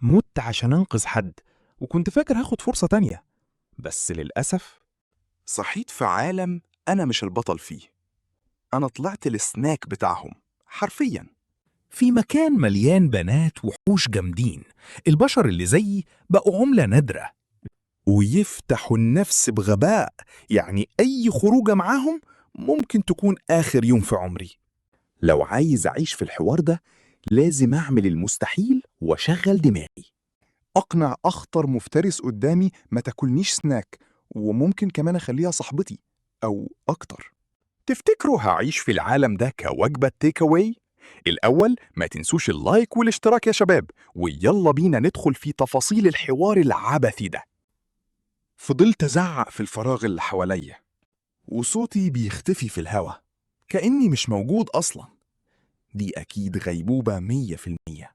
مت عشان أنقذ حد، وكنت فاكر هاخد فرصة تانية، بس للأسف صحيت في عالم أنا مش البطل فيه. أنا طلعت السناك بتاعهم حرفياً. في مكان مليان بنات وحوش جامدين، البشر اللي زيي بقوا عملة نادرة. ويفتحوا النفس بغباء، يعني أي خروجة معاهم ممكن تكون آخر يوم في عمري. لو عايز أعيش في الحوار ده لازم أعمل المستحيل وأشغل دماغي. أقنع أخطر مفترس قدامي ما تاكلنيش سناك، وممكن كمان أخليها صاحبتي أو أكتر. تفتكروا هعيش في العالم ده كوجبة تيك أواي؟ الأول ما تنسوش اللايك والاشتراك يا شباب، ويلا بينا ندخل في تفاصيل الحوار العبثي ده. فضلت أزعق في الفراغ اللي حواليا، وصوتي بيختفي في الهوا كأني مش موجود أصلا. دي أكيد غيبوبة 100%.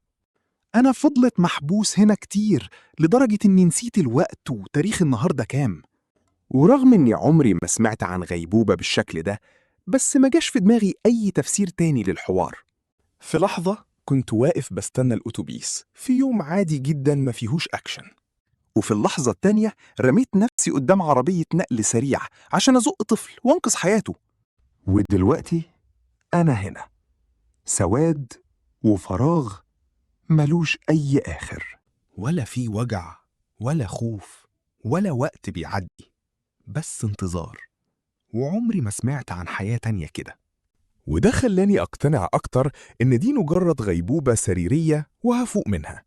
أنا فضلت محبوس هنا كتير لدرجة إني نسيت الوقت وتاريخ النهاردة كام. ورغم إني عمري ما سمعت عن غيبوبة بالشكل ده، بس ما جاش في دماغي أي تفسير تاني للحوار. في لحظة كنت واقف بستنى الأتوبيس في يوم عادي جدا ما فيهوش أكشن، وفي اللحظة التانية رميت نفسي قدام عربية نقل سريع عشان أزق طفل وأنقذ حياته. ودلوقتي أنا هنا، سواد وفراغ ملوش أي آخر. ولا في وجع ولا خوف ولا وقت بيعدي، بس انتظار. وعمري ما سمعت عن حياة تانية كده. وده خلاني أقتنع أكتر إن دي مجرد غيبوبة سريرية وهفوق منها.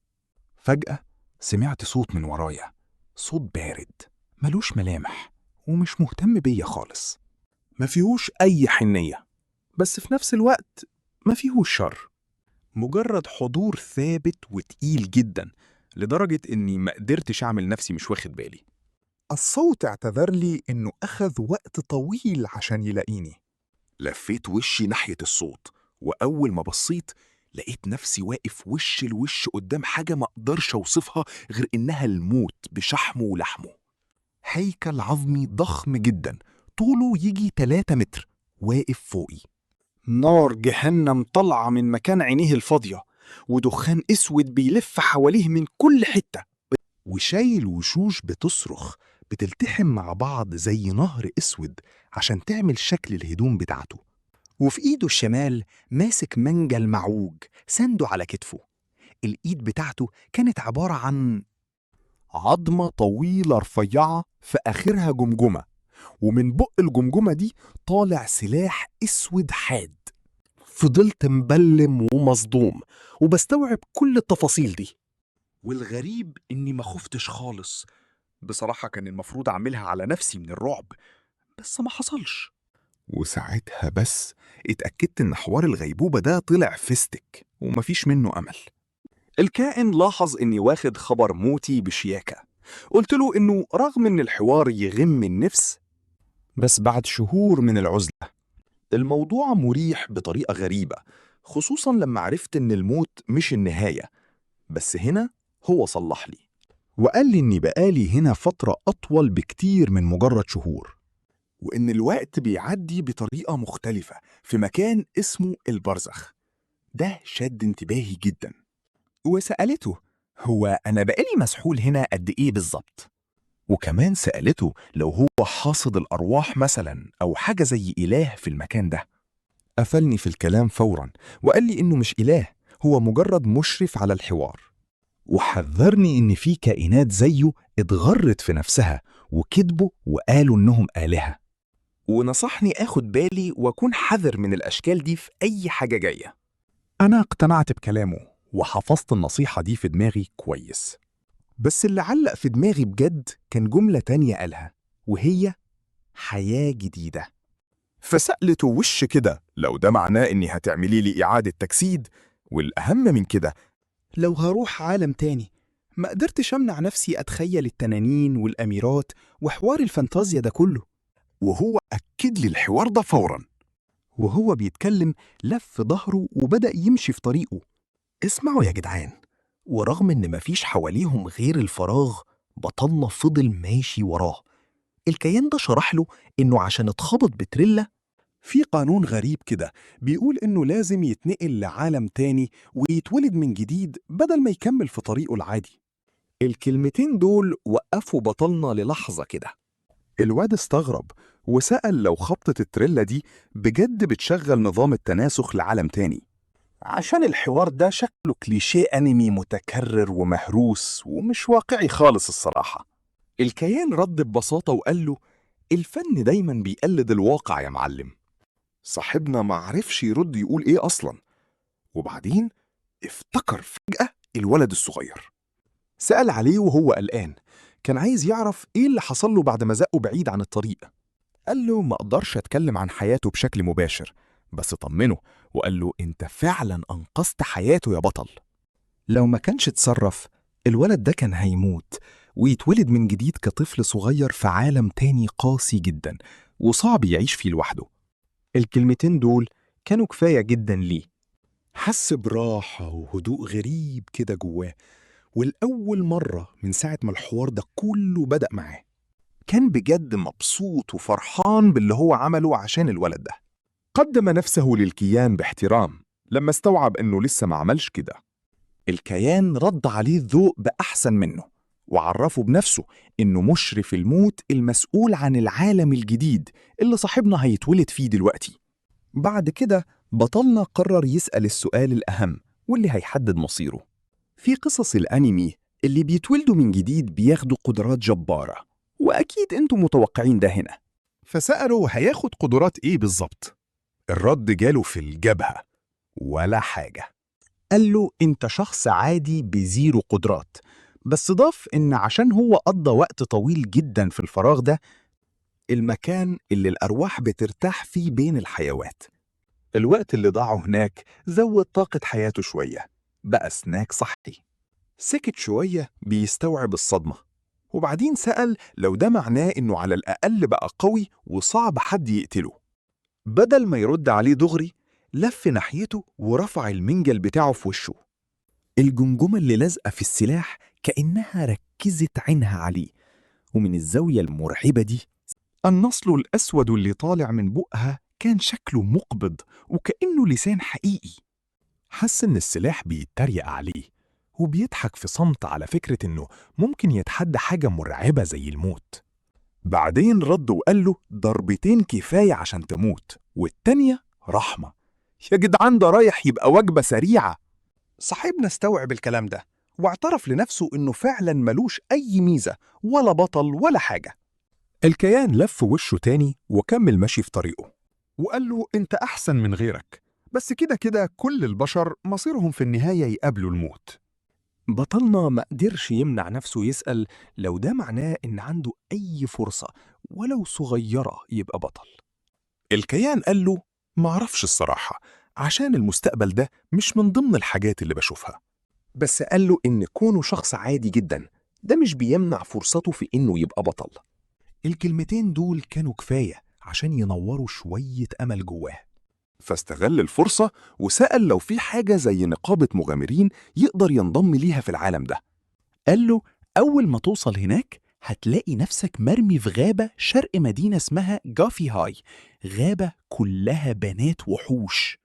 فجأة سمعت صوت من ورايا، صوت بارد ملوش ملامح ومش مهتم بيا خالص. ما فيهوش أي حنية، بس في نفس الوقت ما فيهوش شر. مجرد حضور ثابت وتقيل جدا لدرجة إني ما قدرتش أعمل نفسي مش واخد بالي. الصوت اعتذر لي إنه أخذ وقت طويل عشان يلاقيني. لفيت وشي ناحية الصوت، وأول ما بصيت لقيت نفسي واقف وش لوش قدام حاجة ما أقدرش أوصفها غير إنها الموت بشحمه ولحمه. هيكل عظمي ضخم جدا، طوله يجي 3 متر، واقف فوقي. نار جهنم طالعة من مكان عينيه الفاضية، ودخان أسود بيلف حواليه من كل حتة، وشايل وشوش بتصرخ بتلتحم مع بعض زي نهر أسود عشان تعمل شكل الهدوم بتاعته. وفي إيده الشمال ماسك منجل معوج سنده على كتفه. الإيد بتاعته كانت عبارة عن عظمة طويلة رفيعة في آخرها جمجمة، ومن بق الجمجمة دي طالع سلاح أسود حاد. فضلت مبلم ومصدوم وبستوعب كل التفاصيل دي. والغريب إني ما خفتش خالص. بصراحة كان المفروض أعملها على نفسي من الرعب، بس ما حصلش. وساعتها بس اتأكدت إن حوار الغيبوبة ده طلع فيستك ومفيش منه أمل. الكائن لاحظ إني واخد خبر موتي بشياكة. قلت له إنه رغم إن الحوار يغم النفس، بس بعد شهور من العزلة الموضوع مريح بطريقة غريبة، خصوصا لما عرفت إن الموت مش النهاية. بس هنا هو صلح لي وقال لي إني بقالي هنا فترة أطول بكتير من مجرد شهور، وإن الوقت بيعدي بطريقة مختلفة في مكان اسمه البرزخ. ده شد انتباهي جدا. وسألته هو أنا بقالي مسحول هنا قد إيه بالظبط؟ وكمان سألته لو هو حاصد الأرواح مثلا أو حاجة زي إله في المكان ده. قفلني في الكلام فورا وقال لي إنه مش إله، هو مجرد مشرف على الحوار، وحذرني إن في كائنات زيه اتغرت في نفسها وكذبوا وقالوا إنهم آلهة، ونصحني آخد بالي وأكون حذر من الأشكال دي في أي حاجة جاية. أنا اقتنعت بكلامه وحفظت النصيحة دي في دماغي كويس. بس اللي علق في دماغي بجد كان جملة تانية قالها، وهي حياة جديدة. فسألته وش كده لو ده معناه إني هتعملي لي إعادة تجسيد، والأهم من كده لو هروح عالم تاني. ما قدرتش أمنع نفسي أتخيل التنانين والأميرات وحوار الفانتازيا ده كله. وهو أكد لي الحوار ده فورا. وهو بيتكلم لف ظهره وبدأ يمشي في طريقه. اسمعوا يا جدعان، ورغم إن مفيش حواليهم غير الفراغ، بطلنا فضل ماشي وراه. الكيان ده شرح له إنه عشان اتخبط بتريلا في قانون غريب كده بيقول إنه لازم يتنقل لعالم تاني ويتولد من جديد بدل ما يكمل في طريقه العادي. الكلمتين دول وقفوا بطلنا للحظة كده. الواد استغرب وسأل لو خبطة التريلا دي بجد بتشغل نظام التناسخ لعالم تاني، عشان الحوار ده شكله كليشيه أنمي متكرر ومهروس ومش واقعي خالص الصراحة. الكيان رد ببساطة وقال له: الفن دايما بيقلد الواقع يا معلم. صاحبنا معرفش يرد يقول إيه أصلا، وبعدين افتكر فجأة الولد الصغير. سأل عليه وهو قلقان، كان عايز يعرف إيه اللي حصل له بعد ما زقه بعيد عن الطريق. قال له ما أقدرش أتكلم عن حياته بشكل مباشر، بس طمنه وقال له أنت فعلا أنقذت حياته يا بطل. لو ما كانش اتصرف الولد ده كان هيموت ويتولد من جديد كطفل صغير في عالم تاني قاسي جدا وصعب يعيش فيه لوحده. الكلمتين دول كانوا كفاية جدا ليه. حس براحة وهدوء غريب كده جواه، والأول مرة من ساعة ما الحوار ده كله بدأ معاه. كان بجد مبسوط وفرحان باللي هو عمله عشان الولد ده. قدم نفسه للكيان باحترام لما استوعب إنه لسه ما عملش كده. الكيان رد عليه الذوق بأحسن منه وعرفه بنفسه إنه مشرف الموت المسؤول عن العالم الجديد اللي صاحبنا هيتولد فيه دلوقتي. بعد كده بطلنا قرر يسأل السؤال الأهم واللي هيحدد مصيره. في قصص الأنمي اللي بيتولدوا من جديد بياخدوا قدرات جبارة، وأكيد أنتم متوقعين ده هنا. فسألوا هياخد قدرات إيه بالظبط؟ الرد جاله في الجبهة: ولا حاجة. قال له انت شخص عادي بزيرو قدرات، بس ضاف ان عشان هو قضى وقت طويل جدا في الفراغ ده، المكان اللي الأرواح بترتاح فيه بين الحيوات. الوقت اللي ضاعه هناك زود طاقة حياته شوية، بقى سناك صحي. سكت شوية بيستوعب الصدمة، وبعدين سأل لو ده معناه إنه على الأقل بقى قوي وصعب حد يقتله. بدل ما يرد عليه دغري لف ناحيته ورفع المنجل بتاعه في وشه. الجمجمة اللي لازقة في السلاح كأنها ركزت عينها عليه، ومن الزاوية المرعبة دي النصل الأسود اللي طالع من بقها كان شكله مقبض وكأنه لسان حقيقي. حس إن السلاح بيتريق عليه وبيضحك في صمت على فكرة إنه ممكن يتحدى حاجة مرعبة زي الموت. بعدين رد وقال له ضربتين كفاية عشان تموت، والتانية رحمة. يا جدعان ده رايح يبقى وجبة سريعة. صاحبنا استوعب الكلام ده واعترف لنفسه إنه فعلا ملوش أي ميزة ولا بطل ولا حاجة. الكيان لف وشه تاني وكمل مشي في طريقه، وقال له أنت أحسن من غيرك، بس كده كده كل البشر مصيرهم في النهاية يقابلوا الموت. بطلنا ما قدرش يمنع نفسه يسأل لو ده معناه إن عنده أي فرصة ولو صغيرة يبقى بطل. الكيان قال له معرفش الصراحة، عشان المستقبل ده مش من ضمن الحاجات اللي بشوفها. بس قال له إن كونه شخص عادي جدا ده مش بيمنع فرصته في إنه يبقى بطل. الكلمتين دول كانوا كفاية عشان ينوروا شوية أمل جواه، فاستغل الفرصة وسأل لو في حاجة زي نقابة مغامرين يقدر ينضم ليها في العالم ده. قال له أول ما توصل هناك هتلاقي نفسك مرمي في غابة شرق مدينة اسمها جافي هاي، غابة كلها بنات وحوش،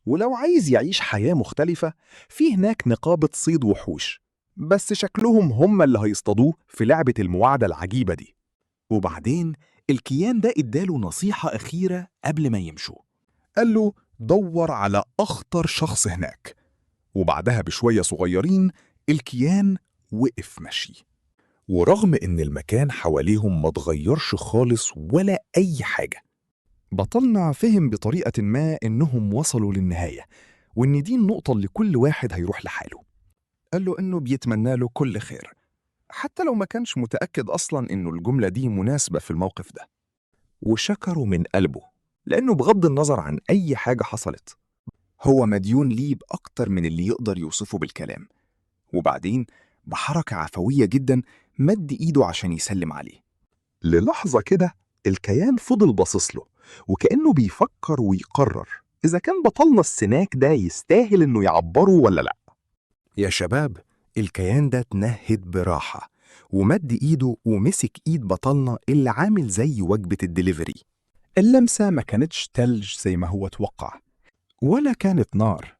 ولو عايز يعيش حياة مختلفة في هناك نقابة صيد وحوش، بس شكلهم هم اللي هيصطادوه في لعبة المواعدة العجيبة دي. وبعدين الكيان ده اداله نصيحة أخيرة قبل ما يمشوا. قال له دور على أخطر شخص هناك. وبعدها بشوية صغيرين الكيان وقف مشي، ورغم إن المكان حواليهم ما اتغيرش خالص ولا أي حاجة، بطلنا فهم بطريقة ما إنهم وصلوا للنهاية وإن دي النقطة اللي كل واحد هيروح لحاله. قال له إنه بيتمنى له كل خير، حتى لو ما كانش متأكد أصلاً إنه الجملة دي مناسبة في الموقف ده، وشكره من قلبه لأنه بغض النظر عن أي حاجة حصلت هو مديون ليه بأكتر من اللي يقدر يوصفه بالكلام. وبعدين بحركة عفوية جدا مد إيده عشان يسلم عليه. للحظة كده الكيان فضل باصص له وكأنه بيفكر ويقرر إذا كان بطلنا السناك ده يستاهل إنه يعبره ولا لأ. يا شباب، الكيان ده اتنهد براحة ومد إيده ومسك إيد بطلنا اللي عامل زي وجبة الدليفري. اللمسة ما كانتش تلج زي ما هو توقع، ولا كانت نار،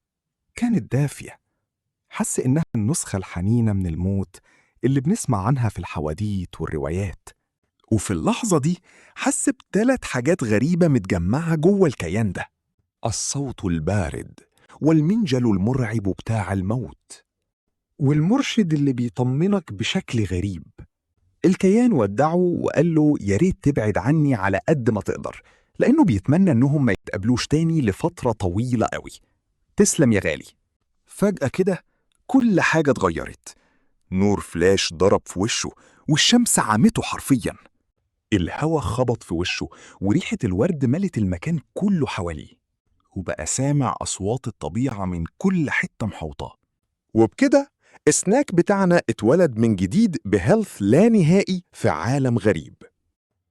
كانت دافية. حس إنها النسخة الحنينة من الموت اللي بنسمع عنها في الحواديت والروايات. وفي اللحظة دي حس بثلاث حاجات غريبة متجمعة جوه الكيان ده: الصوت البارد، والمنجل المرعب بتاع الموت، والمرشد اللي بيطمنك بشكل غريب. الكيان ودعه وقال له يا ريت تبعد عني على قد ما تقدر، لأنه بيتمنى إنهم ما يتقابلوش تاني لفترة طويلة قوي. تسلم يا غالي. فجأة كده كل حاجة اتغيرت. نور فلاش ضرب في وشه والشمس عمته حرفياً. الهوا خبط في وشه وريحة الورد ملت المكان كله حواليه، وبقى سامع أصوات الطبيعة من كل حتة محوطاه. وبكده السناك بتاعنا اتولد من جديد بهيلث لا نهائي في عالم غريب.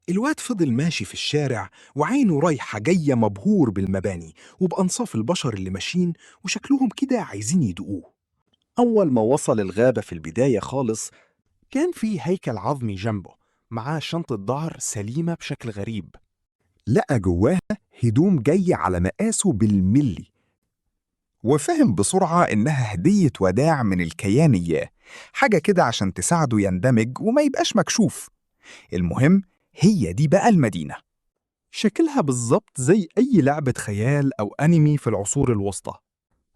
الواد فضل ماشي في الشارع وعينه رايحة جاية مبهور بالمباني وبأنصاف البشر اللي ماشيين وشكلهم كده عايزين يدقوه. أول ما وصل الغابة في البداية خالص كان في هيكل عظمي جنبه معاه شنطة ظهر سليمة بشكل غريب. لقى جواها هدوم جاية على مقاسه بالملي، وفهم بسرعة إنها هدية وداع من الكيان إياه، حاجة كده عشان تساعده يندمج وما يبقاش مكشوف. المهم هي دي بقى المدينة، شكلها بالظبط زي أي لعبة خيال أو أنمي في العصور الوسطى.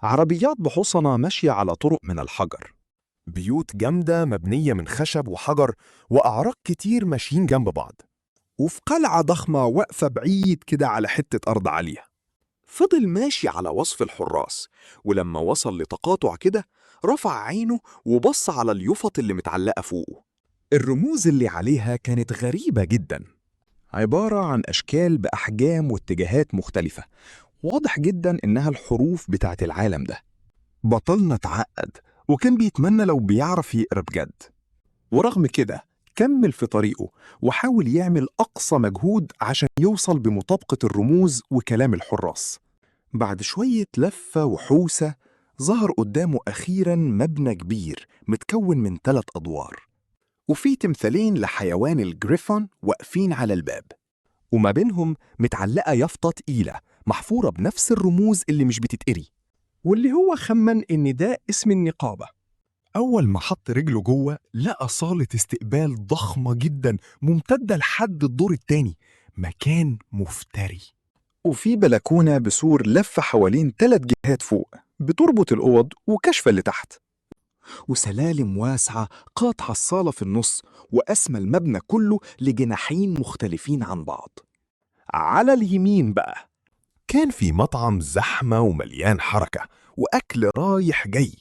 عربيات بحصنة ماشية على طرق من الحجر، بيوت جامدة مبنية من خشب وحجر، وأعراق كتير ماشيين جنب بعض، وفي قلعة ضخمة واقفة بعيد كده على حتة أرض عالية. فضل ماشي على وصف الحراس، ولما وصل لتقاطع كده رفع عينه وبص على اليفط اللي متعلقة فوقه. الرموز اللي عليها كانت غريبة جدا، عبارة عن أشكال بأحجام واتجاهات مختلفة، واضح جدا إنها الحروف بتاعت العالم ده. بطلنا اتعقد وكان بيتمنى لو بيعرف يقرأ بجد، ورغم كده كمل في طريقه وحاول يعمل أقصى مجهود عشان يوصل بمطابقة الرموز وكلام الحراس. بعد شوية لفة وحوسة ظهر قدامه أخيراً مبنى كبير متكون من 3 أدوار، وفيه تمثالين لحيوان الجريفون واقفين على الباب، وما بينهم متعلقة يافطة تقيلة محفورة بنفس الرموز اللي مش بتتقري، واللي هو خمن إن ده اسم النقابة. أول ما حط رجله جوه لقى صالة استقبال ضخمة جدا ممتدة لحد الدور التاني، مكان مفتري. وفي بلكونة بسور لفة حوالين 3 جهات فوق بتربط الأوض وكشف اللي تحت، وسلالم واسعة قاطعة الصالة في النص وقسم المبنى كله لجناحين مختلفين عن بعض. على اليمين بقى كان في مطعم زحمة ومليان حركة وأكل رايح جاي،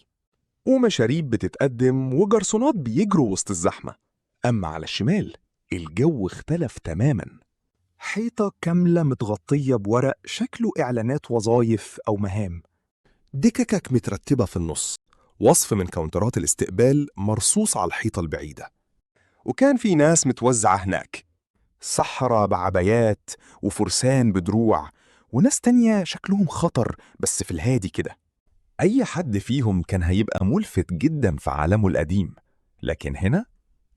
ومشاريب بتتقدم وجرسونات بيجروا وسط الزحمة. أما على الشمال الجو اختلف تماماً، حيطة كاملة متغطية بورق شكله إعلانات وظايف أو مهام، دككك مترتبة في النص، وصف من كاونترات الاستقبال مرصوص على الحيطة البعيدة. وكان في ناس متوزعة هناك، سحرة بعبايات وفرسان بدروع، وناس تانية شكلهم خطر بس في الهادي كده. أي حد فيهم كان هيبقى ملفت جدا في عالمه القديم، لكن هنا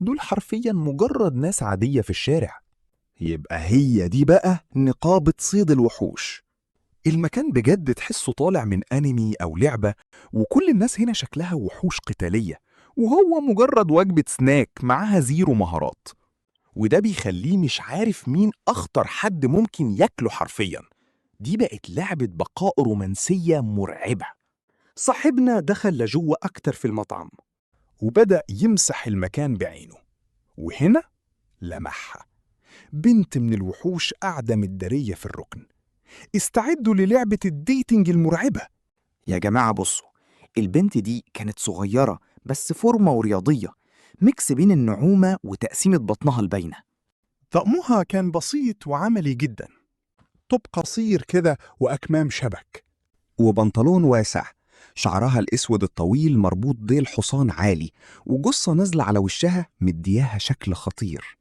دول حرفيا مجرد ناس عادية في الشارع. يبقى هي دي بقى نقابة صيد الوحوش. المكان بجد تحسه طالع من أنمي أو لعبة، وكل الناس هنا شكلها وحوش قتالية، وهو مجرد وجبة سناك معاها 0 مهارات. وده بيخليه مش عارف مين أخطر حد ممكن ياكله حرفيا. دي بقت لعبة بقاء رومانسية مرعبة. صاحبنا دخل لجوه أكتر في المطعم وبدأ يمسح المكان بعينه، وهنا لمحها بنت من الوحوش قاعدة متدارية في الركن. استعدوا للعبة الديتنج المرعبة. يا جماعة بصوا، البنت دي كانت صغيرة بس فورمة ورياضية، ميكس بين النعومة وتقسيمة بطنها الباينة. طقمها كان بسيط وعملي جدا، طب قصير كده وأكمام شبك، وبنطلون واسع، شعرها الأسود الطويل مربوط ديل حصان عالي، وجصة نازلة على وشها مدياها شكل خطير.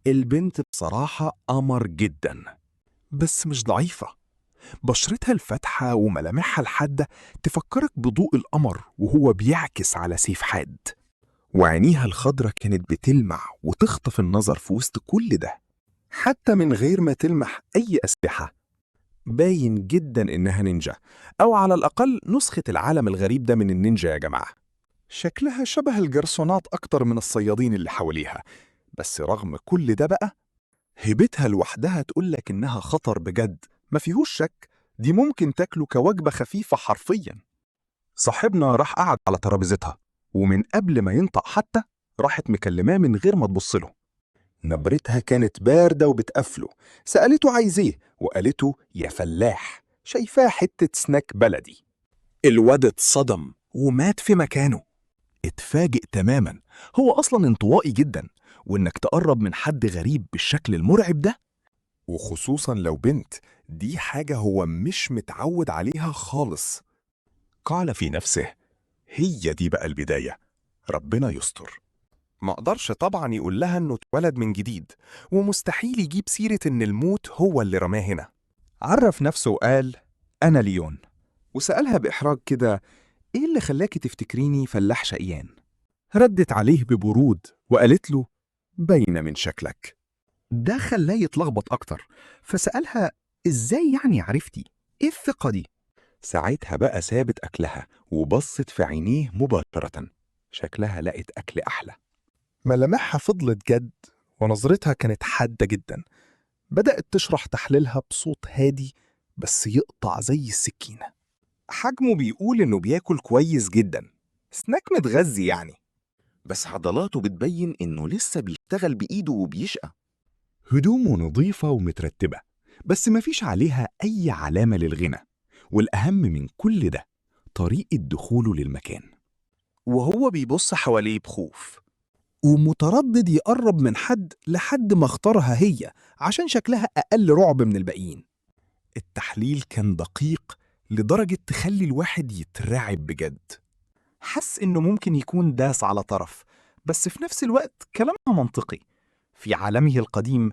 البنت بصراحة قمر جدا، بس مش ضعيفة. بشرتها الفاتحة وملامحها الحادة تفكرك بضوء القمر وهو بيعكس على سيف حاد، وعينيها الخضرة كانت بتلمع وتخطف النظر في وسط كل ده. حتى من غير ما تلمح أي أسلحة. باين جدا إنها نينجا، أو على الأقل نسخة العالم الغريب ده من النينجا يا جماعة. شكلها شبه الجرسونات أكتر من الصيادين اللي حواليها، بس رغم كل ده بقى هيبتها لوحدها تقولك إنها خطر بجد، ما فيهوش شك. دي ممكن تاكله كوجبة خفيفة حرفيا. صاحبنا راح قعد على ترابيزتها، ومن قبل ما ينطق حتى راحت مكلماه من غير ما تبصله. نبرتها كانت باردة وبتقفله. سألته عايز ايه، وقالته يا فلاح، شايفاه حتة سناك بلدي. الواد اتصدم ومات في مكانه. اتفاجئ تماما، هو أصلا انطوائي جدا، وإنك تقرب من حد غريب بالشكل المرعب ده، وخصوصا لو بنت، دي حاجة هو مش متعود عليها خالص. قال في نفسه هي دي بقى البداية، ربنا يستر. ما قدرش طبعا يقول لها انه اتولد من جديد، ومستحيل يجيب سيرة ان الموت هو اللي رماه هنا. عرف نفسه وقال أنا ليون، وسألها بإحراج كده إيه اللي خلاكي تفتكريني فلاح شقيان؟ ردت عليه ببرود وقالت له باينة من شكلك. ده خلاه يتلخبط أكتر، فسألها إزاي يعني عرفتي؟ إيه الثقة دي؟ ساعتها بقى سابت أكلها وبصت في عينيه مباشرة. شكلها لقت أكل أحلى. ملامحها فضلت جد، ونظرتها كانت حادة جدا. بدأت تشرح تحليلها بصوت هادي بس يقطع زي السكينة. حجمه بيقول إنه بياكل كويس جدا، سناك متغذي يعني، بس عضلاته بتبين إنه لسه بيشتغل بإيده وبيشقى. هدومه نظيفة ومترتبة، بس مفيش عليها أي علامة للغنى. والأهم من كل ده طريقة دخوله للمكان، وهو بيبص حواليه بخوف ومتردد يقرب من حد لحد ما اختارها هي عشان شكلها أقل رعب من الباقيين. التحليل كان دقيق لدرجة تخلي الواحد يترعب بجد. حس إنه ممكن يكون داس على طرف، بس في نفس الوقت كلامها منطقي. في عالمه القديم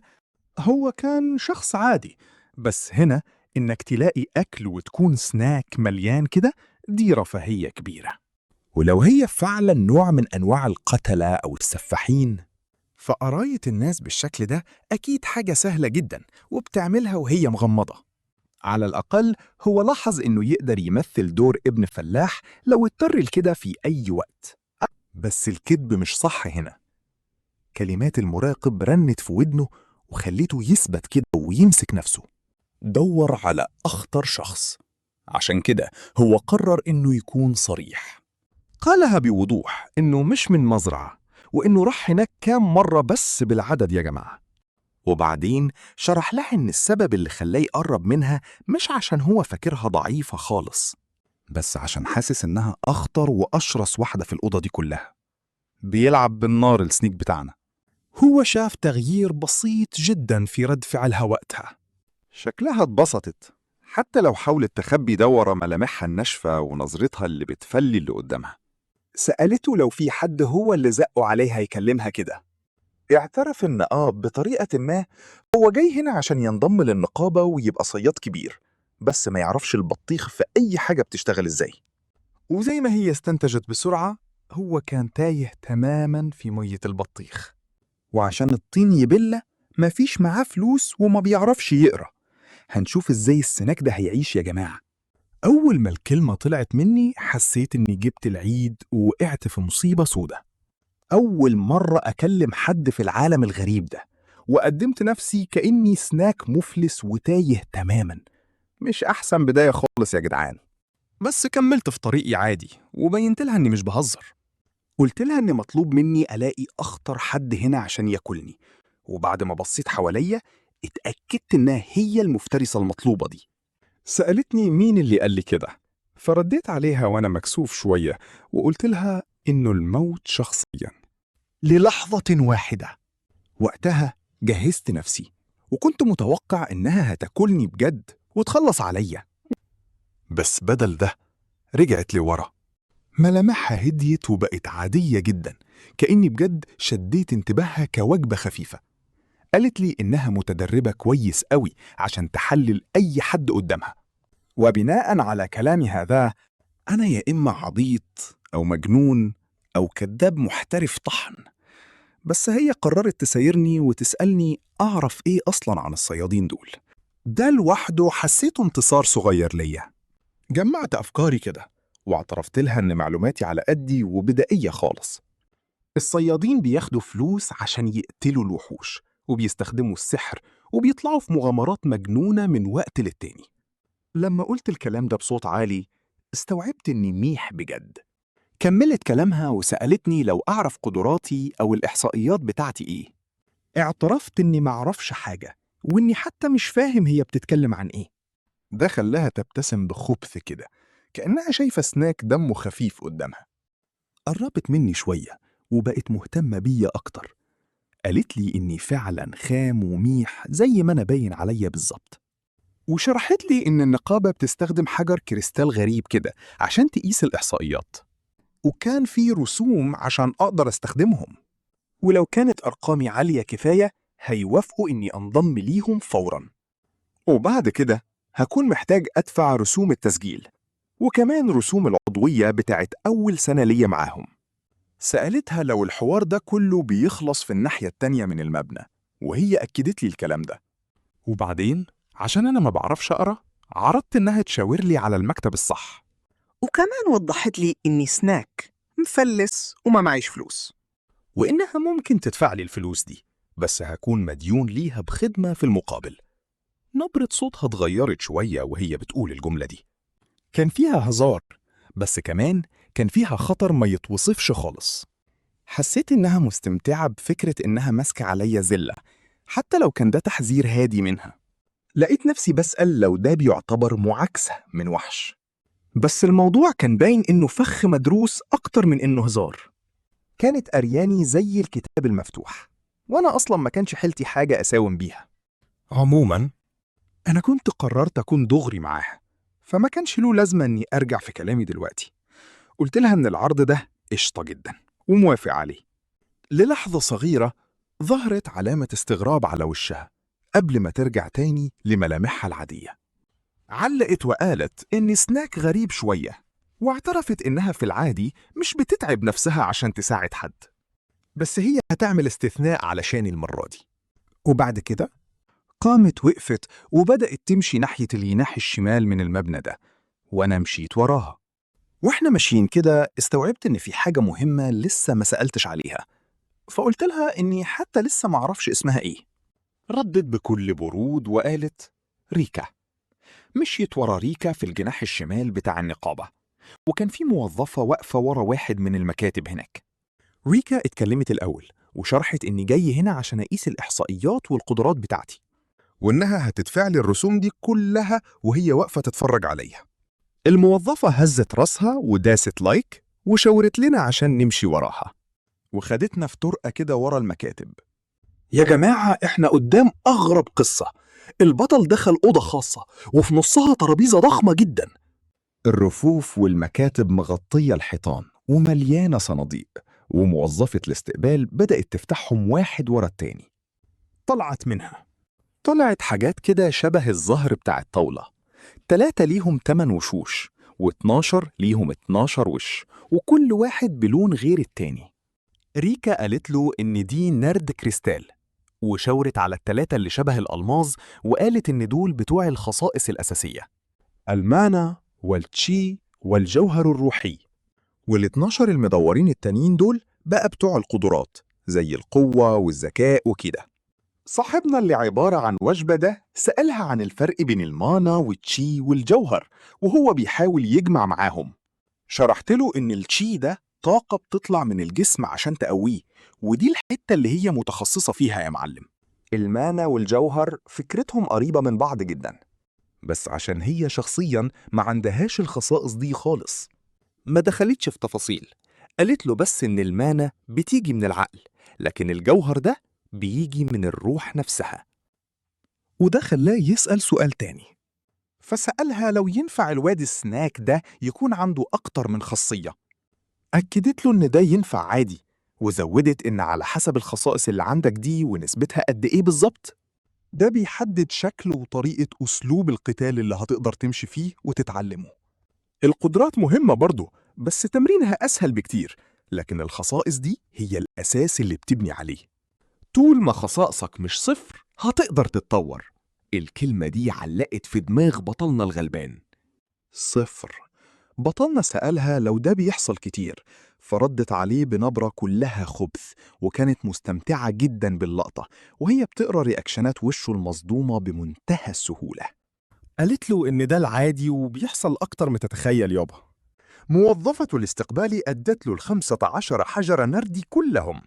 هو كان شخص عادي، بس هنا إنك تلاقي أكل وتكون سناك مليان كده، دي رفاهية كبيرة. ولو هي فعلا نوع من أنواع القتلة أو السفاحين، فقراية الناس بالشكل ده أكيد حاجة سهلة جدا وبتعملها وهي مغمضة. على الأقل هو لاحظ إنه يقدر يمثل دور ابن فلاح لو اضطر لكده في أي وقت. بس الكذب مش صح هنا. كلمات المراقب رنت في ودنه وخليته يثبت كده ويمسك نفسه. دور على أخطر شخص، عشان كده هو قرر إنه يكون صريح. قالها بوضوح إنه مش من مزرعة، وإنه راح هناك كام مرة بس بالعدد يا جماعة. وبعدين شرح لها إن السبب اللي خلاه يقرب منها مش عشان هو فاكرها ضعيفة خالص، بس عشان حاسس إنها أخطر وأشرس واحدة في الأوضة دي كلها. بيلعب بالنار السنيك بتاعنا. هو شاف تغيير بسيط جدا في رد فعلها وقتها. شكلها اتبسطت، حتى لو حاولت تخبي ده ورا ملامحها الناشفة ونظرتها اللي بتفلي اللي قدامها. سألته لو في حد هو اللي زقه عليها يكلمها كده. اعترف إن بطريقة ما هو جاي هنا عشان ينضم للنقابة ويبقى صياد كبير، بس ما يعرفش البطيخ في أي حاجة بتشتغل إزاي. وزي ما هي استنتجت بسرعة، هو كان تايه تماما في مية البطيخ، وعشان الطين يبلة مفيش معاه فلوس وما بيعرفش يقرأ. هنشوف إزاي السناك ده هيعيش يا جماعة. أول ما الكلمة طلعت مني حسيت إني جبت العيد ووقعت في مصيبة سودة. أول مرة أكلم حد في العالم الغريب ده، وقدمت نفسي كأني سناك مفلس وتايه تماما. مش أحسن بداية خالص يا جدعان. بس كملت في طريقي عادي وبينت لها إني مش بهزر. قلت لها إن مطلوب مني ألاقي أخطر حد هنا عشان ياكلني، وبعد ما بصيت حواليا اتأكدت إنها هي المفترسة المطلوبة دي. سألتني مين اللي قال لي كده، فرديت عليها وأنا مكسوف شوية وقلت لها إنه الموت شخصيا للحظة واحدة. وقتها جهزت نفسي وكنت متوقع إنها هتاكلني بجد وتخلص عليا، بس بدل ده رجعت لورا. ملامحها هديت وبقت عادية جدا، كأني بجد شديت انتباهها كوجبة خفيفة. قالت لي إنها متدربة كويس قوي عشان تحلل أي حد قدامها. وبناء على كلامي هذا، أنا يا إما عبيط أو مجنون أو كذاب محترف طحن. بس هي قررت تسايرني وتسألني أعرف إيه أصلاً عن الصيادين دول. ده لوحده حسيته انتصار صغير ليا. جمعت أفكاري كده واعترفت لها إن معلوماتي على قدي وبدائية خالص. الصيادين بياخدوا فلوس عشان يقتلوا الوحوش، وبيستخدموا السحر، وبيطلعوا في مغامرات مجنونة من وقت للتاني. لما قلت الكلام ده بصوت عالي استوعبت إني ميح بجد. كملت كلامها وسألتني لو أعرف قدراتي أو الإحصائيات بتاعتي إيه. اعترفت إني معرفش حاجة، وإني حتى مش فاهم هي بتتكلم عن إيه. ده خلاها تبتسم بخبث كده، كأنها شايفة سناك دمه خفيف قدامها. قربت مني شوية وبقت مهتمة بيا أكتر. قالت لي إني فعلا خام وميح زي ما أنا باين عليا بالظبط، وشرحت لي إن النقابة بتستخدم حجر كريستال غريب كده عشان تقيس الإحصائيات، وكان في رسوم عشان أقدر أستخدمهم، ولو كانت أرقامي عالية كفاية هيوافقوا إني أنضم ليهم فوراً. وبعد كده هكون محتاج أدفع رسوم التسجيل، وكمان رسوم العضوية بتاعت أول سنة ليا معاهم. سألتها لو الحوار ده كله بيخلص في الناحية التانية من المبنى، وهي أكدت لي الكلام ده. وبعدين عشان أنا ما بعرفش أقرأ، عرضت إنها تشاور لي على المكتب الصح. وكمان وضحت لي إني سناك مفلس وما معيش فلوس. وإنها ممكن تدفع لي الفلوس دي، بس هكون مديون ليها بخدمة في المقابل. نبرة صوتها اتغيرت شوية وهي بتقول الجملة دي. كان فيها هزار، بس كمان كان فيها خطر ما يتوصفش خالص. حسيت إنها مستمتعة بفكرة إنها ماسكة عليا زلة، حتى لو كان ده تحذير هادي منها. لقيت نفسي بسأل لو ده بيعتبر معاكسة من وحش، بس الموضوع كان باين إنه فخ مدروس أكتر من إنه هزار. كانت أرياني زي الكتاب المفتوح، وأنا أصلا ما كانش حيلتي حاجة أساوم بيها. عموما أنا كنت قررت أكون دغري معاها، فما كانش له لازمة إني أرجع في كلامي دلوقتي. قلت لها إن العرض ده قشطة جدا وموافق عليه. للحظة صغيرة ظهرت علامة استغراب على وشها قبل ما ترجع تاني لملامحها العادية. علقت وقالت إن سناك غريب شوية، واعترفت إنها في العادي مش بتتعب نفسها عشان تساعد حد، بس هي هتعمل استثناء علشان المرة دي. وبعد كده قامت وقفت وبدأت تمشي ناحية الجناح الشمال من المبنى ده، وأنا مشيت وراها. وإحنا ماشيين كده استوعبت إن في حاجة مهمة لسه ما سألتش عليها، فقلت لها إني حتى لسه معرفش اسمها إيه. ردت بكل برود وقالت ريكا. مشيت ورا ريكا في الجناح الشمال بتاع النقابة، وكان في موظفة واقفة ورا واحد من المكاتب هناك. ريكا اتكلمت الأول وشرحت إني جاي هنا عشان أقيس الإحصائيات والقدرات بتاعتي، وإنها هتدفع لي الرسوم دي كلها وهي واقفة تتفرج عليا. الموظفة هزت راسها وداست لايك وشاورت لنا عشان نمشي وراها، وخدتنا في طرقة كده ورا المكاتب. يا جماعة إحنا قدام أغرب قصة. البطل دخل أوضة خاصة وفي نصها ترابيزة ضخمة جدا. الرفوف والمكاتب مغطية الحيطان ومليانة صناديق، وموظفة الاستقبال بدأت تفتحهم واحد ورا التاني. طلعت حاجات كده شبه الزهر بتاع الطاولة. 3 ليهم 8 وشوش، و12 ليهم 12 وش، وكل واحد بلون غير التاني. ريكا قالت له إن دي نرد كريستال، وشاورت على ال3 اللي شبه الألماظ وقالت إن دول بتوع الخصائص الأساسية: المانا والتشي والجوهر الروحي. وال12 المدورين التانيين دول بقى بتوع القدرات زي القوة والذكاء وكده. صاحبنا اللي عبارة عن وجبة ده سألها عن الفرق بين المانا والتشي والجوهر وهو بيحاول يجمع معاهم. شرحت له إن التشي ده طاقة بتطلع من الجسم عشان تقويه، ودي الحتة اللي هي متخصصة فيها يا معلم. المانا والجوهر فكرتهم قريبة من بعض جدا، بس عشان هي شخصيا ما عندهاش الخصائص دي خالص. ما دخلتش في تفاصيل، قالت له بس إن المانا بتيجي من العقل، لكن الجوهر ده بيجي من الروح نفسها. وده خلاه يسأل سؤال تاني، فسألها لو ينفع الواد سناك ده يكون عنده أكتر من خاصية. أكدت له إن ده ينفع عادي، وزودت إن على حسب الخصائص اللي عندك دي ونسبتها قد إيه بالظبط، ده بيحدد شكل وطريقة أسلوب القتال اللي هتقدر تمشي فيه وتتعلمه. القدرات مهمة برضه، بس تمرينها أسهل بكتير، لكن الخصائص دي هي الأساس اللي بتبني عليه. طول ما خصائصك مش صفر هتقدر تتطور. الكلمة دي علقت في دماغ بطلنا الغلبان. صفر. بطلنا سألها لو ده بيحصل كتير، فردت عليه بنبرة كلها خبث، وكانت مستمتعة جدا باللقطة وهي بتقرأ رياكشنات وشه المصدومة بمنتهى السهولة. قالت له إن ده العادي وبيحصل أكتر ما تتخيل يابا. موظفة الاستقبال أدت له 15 حجر نردي كلهم.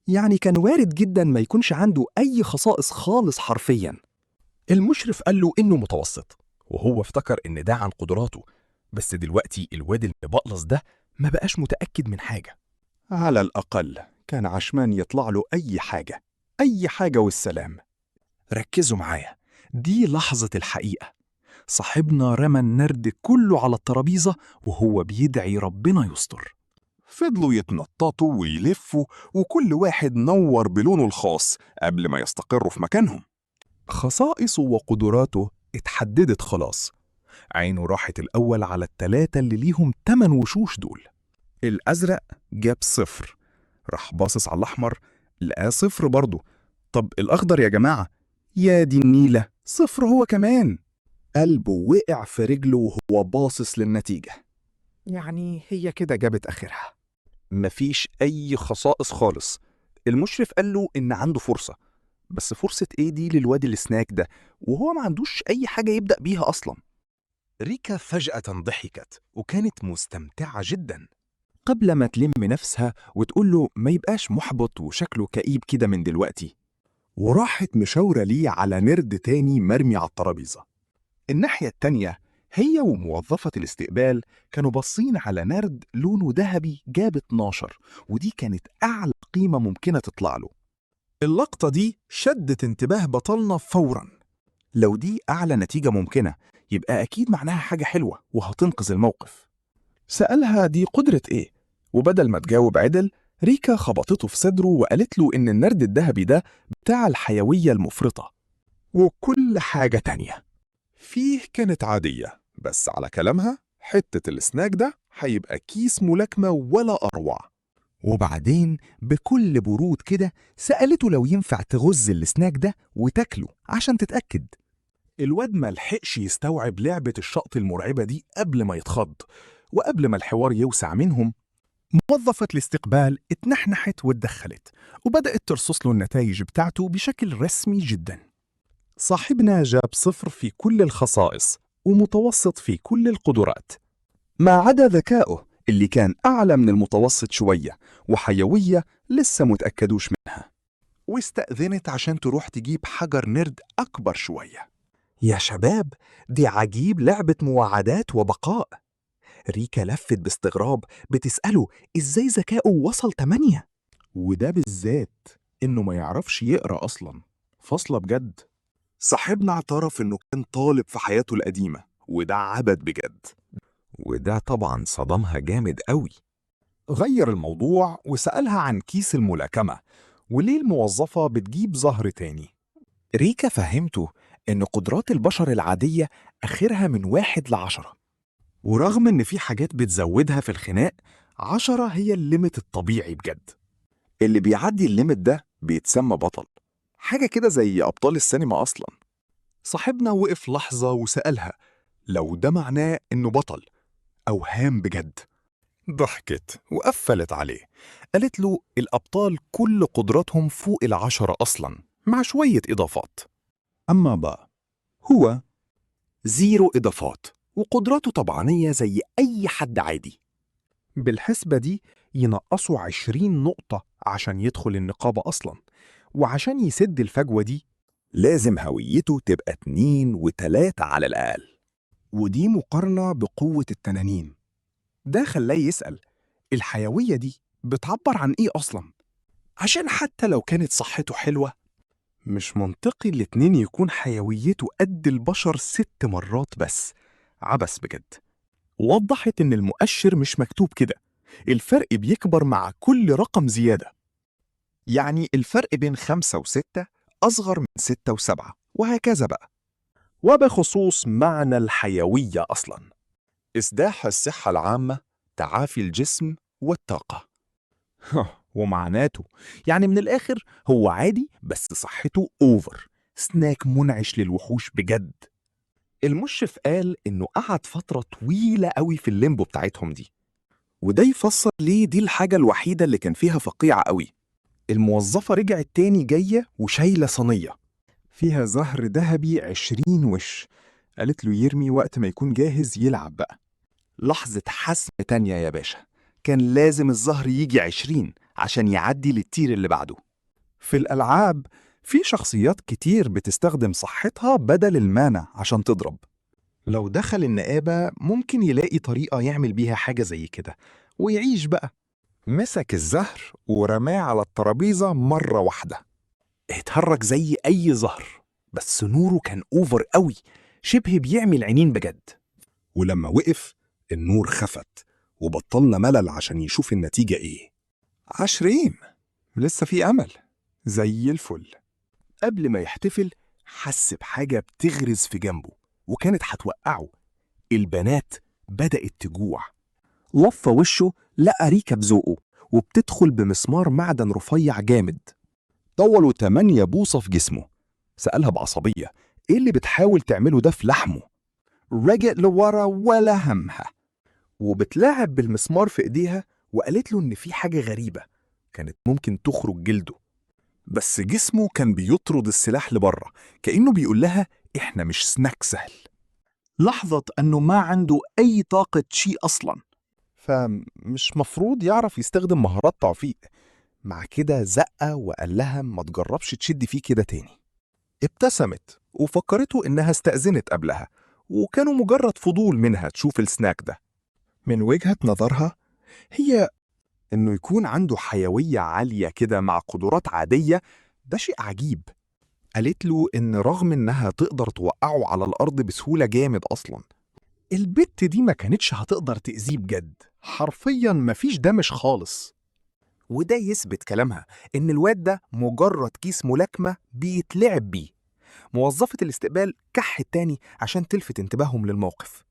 يعني كان وارد جدا ما يكونش عنده أي خصائص خالص حرفيا. المشرف قال له إنه متوسط، وهو افتكر إن ده عن قدراته، بس دلوقتي الواد المبقلص ده ما بقاش متأكد من حاجة. على الأقل كان عشمان يطلع له أي حاجة، أي حاجة والسلام. ركزوا معايا، دي لحظة الحقيقة. صاحبنا رمى النرد كله على الترابيزة وهو بيدعي ربنا يستر. فضلوا يتنططوا ويلفوا، وكل واحد نور بلونه الخاص قبل ما يستقروا في مكانهم. خصائصه وقدراته اتحددت خلاص. عينه راحت الأول على التلاتة اللي ليهم 8 وشوش دول. الأزرق جاب 0، راح باصص على الأحمر لقاه 0 برضه. طب الأخضر يا جماعة؟ يا دي النيلة، 0 هو كمان. قلبه وقع في رجله وهو باصص للنتيجة. يعني هي كده جابت آخرها، مفيش أي خصائص خالص. المشرف قال له إن عنده فرصة، بس فرصة إيه دي للواد السناك ده وهو ما عندوش أي حاجة يبدأ بيها أصلا؟ ريكا فجأة ضحكت وكانت مستمتعة جدا. قبل ما تلم نفسها وتقول له ما يبقاش محبط وشكله كئيب كده من دلوقتي، وراحت مشاورة ليه على نرد تاني مرمي على الترابيزة. الناحية التانية هي وموظفة الاستقبال كانوا باصين على نرد لونه ذهبي جاب 12، ودي كانت أعلى قيمة ممكنة تطلع له. اللقطة دي شدت انتباه بطلنا فوراً. لو دي أعلى نتيجة ممكنة يبقى أكيد معناها حاجة حلوة وهتنقذ الموقف. سألها دي قدرة إيه؟ وبدل ما تجاوب عدل، ريكا خبطته في صدره وقالت له إن النرد الذهبي ده بتاع الحيوية المفرطة وكل حاجة تانية. فيه كانت عادية، بس على كلامها حتة السناك ده هيبقى كيس ملاكمة ولا أروع. وبعدين بكل برود كده سألته لو ينفع تغز السناك ده وتاكله عشان تتأكد. الواد ما لحقش يستوعب لعبة الشقط المرعبة دي قبل ما يتخض، وقبل ما الحوار يوسع منهم موظفة الاستقبال اتنحنحت واتدخلت وبدأت ترصص له النتائج بتاعته بشكل رسمي جدا. صاحبنا جاب 0 في كل الخصائص ومتوسط في كل القدرات، ما عدا ذكائه اللي كان أعلى من المتوسط شوية، وحيوية لسه متأكدوش منها. واستأذنت عشان تروح تجيب حجر نرد أكبر شوية. يا شباب، دي عجيب لعبة مواعدات وبقاء. ريكا لفت باستغراب بتسأله إزاي ذكائه وصل 8، وده بالذات إنه ما يعرفش يقرأ أصلا. فاصلة بجد. صاحبنا اعترف إنه كان طالب في حياته القديمة وده عبد بجد، وده طبعا صدمها جامد قوي. غير الموضوع وسألها عن كيس الملاكمة وليه الموظفة بتجيب زهر تاني. ريكا فهمته إن قدرات البشر العادية آخرها من 1 ل10، ورغم إن في حاجات بتزودها في الخناق، 10 هي الليمت الطبيعي بجد. اللي بيعدي الليمت ده بيتسمى بطل، حاجة كده زي أبطال السينما أصلا. صاحبنا وقف لحظة وسألها لو ده معناه إنه بطل أو هام بجد. ضحكت وقفلت عليه، قالت له الأبطال كل قدراتهم فوق 10 أصلا مع شوية إضافات، أما بقى هو 0 إضافات وقدراته طبيعية زي أي حد عادي. بالحسبة دي ينقصوا 20 نقطة عشان يدخل النقابة أصلا، وعشان يسد الفجوة دي لازم هويته تبقى 2 و3 على الأقل، ودي مقارنة بقوة التنانين. ده خلاه يسأل الحيوية دي بتعبر عن إيه أصلا؟ عشان حتى لو كانت صحته حلوة مش منطقي الاتنين يكون حيويته قد البشر 6 مرات بس. عبث بجد. وضحت إن المؤشر مش مكتوب كده، الفرق بيكبر مع كل رقم زيادة. يعني الفرق بين 5 و6 أصغر من 6 و7 وهكذا بقى. وبخصوص معنى الحيوية أصلا، إصلاح الصحة العامة، تعافي الجسم والطاقة. ومعناته يعني من الآخر هو عادي بس صحته أوفر، سناك منعش للوحوش بجد. المشرف قال إنه قعد فترة طويلة قوي في الليمبو بتاعتهم دي. وده يفسر ليه دي الحاجة الوحيدة اللي كان فيها فقيعة قوي. الموظفة رجعت تاني جاية وشايلة صينية فيها زهر ذهبي 20 وش، قالت له يرمي وقت ما يكون جاهز يلعب بقى. لحظة حسم تانية يا باشا، كان لازم الزهر يجي 20 عشان يعدي للتير اللي بعده. في الألعاب في شخصيات كتير بتستخدم صحتها بدل المانا عشان تضرب. لو دخل النقابة ممكن يلاقي طريقة يعمل بيها حاجة زي كده ويعيش بقى. مسك الزهر ورماه على الترابيزة مرة واحدة، اتحرك زي أي زهر، بس نوره كان أوفر قوي، شبه بيعمل عينين بجد. ولما وقف النور خفت وبطلنا ملل عشان يشوف النتيجة إيه. 20 لسه في أمل، زي الفل. قبل ما يحتفل حس بحاجة بتغرز في جنبه وكانت هتوقعه. البنات بدأت تجوع. لف وشه لقى ريكا بذوقه وبتدخل بمسمار معدن رفيع جامد طوله 8 بوصة في جسمه. سألها بعصبية ايه اللي بتحاول تعمله ده في لحمه. رجعت لورا ولا همها وبتلاعب بالمسمار في ايديها، وقالت له ان في حاجة غريبة كانت ممكن تخرج جلده، بس جسمه كان بيطرد السلاح لبره كأنه بيقول لها احنا مش سناك سهل. لاحظت أنه ما عنده أي طاقة شيء أصلاً، فمش مفروض يعرف يستخدم مهارات تعفيق. مع كده زقة وقال لها ما تجربش تشد فيه كده تاني. ابتسمت وفكرته إنها استأذنت قبلها وكانوا مجرد فضول منها تشوف السناك ده. من وجهة نظرها هي إنه يكون عنده حيوية عالية كده مع قدرات عادية ده شيء عجيب. قالت له إن رغم إنها تقدر توقعه على الأرض بسهولة جامد أصلا، البت دي ما كانتش هتقدر تأذيه بجد، حرفيا مفيش دمج خالص. وده يثبت كلامها إن الواد ده مجرد كيس ملاكمة بيتلعب بيه. موظفة الاستقبال كحت تاني عشان تلفت انتباههم للموقف.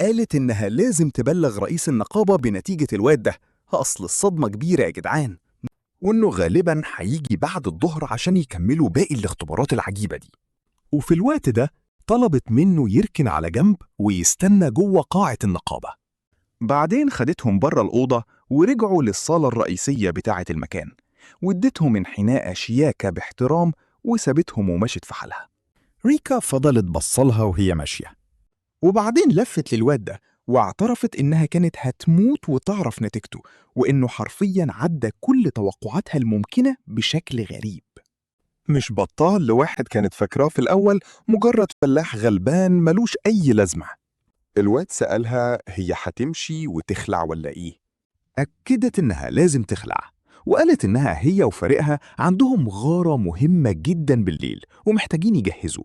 قالت إنها لازم تبلغ رئيس النقابة بنتيجة الواد ده، أصل الصدمة كبيرة يا جدعان، وإنه غالبا هيجي بعد الظهر عشان يكملوا باقي الاختبارات العجيبة دي. وفي الوقت ده طلبت منه يركن على جنب ويستنى جوه قاعة النقابة. بعدين خدتهم بره الأوضة ورجعوا للصالة الرئيسية بتاعة المكان، وادتهم انحناء شياكة باحترام وسابتهم ومشت في حالها. ريكا فضلت بصلها وهي ماشية، وبعدين لفت للواد ده واعترفت إنها كانت هتموت وتعرف نتيجته، وإنه حرفياً عدى كل توقعاتها الممكنة بشكل غريب. مش بطال لواحد كانت فاكراه في الأول مجرد فلاح غلبان ملوش أي لازمة. الواد سألها هي هتمشي وتخلع ولا إيه؟ أكدت إنها لازم تخلع، وقالت إنها هي وفريقها عندهم غارة مهمة جدا بالليل ومحتاجين يجهزوا،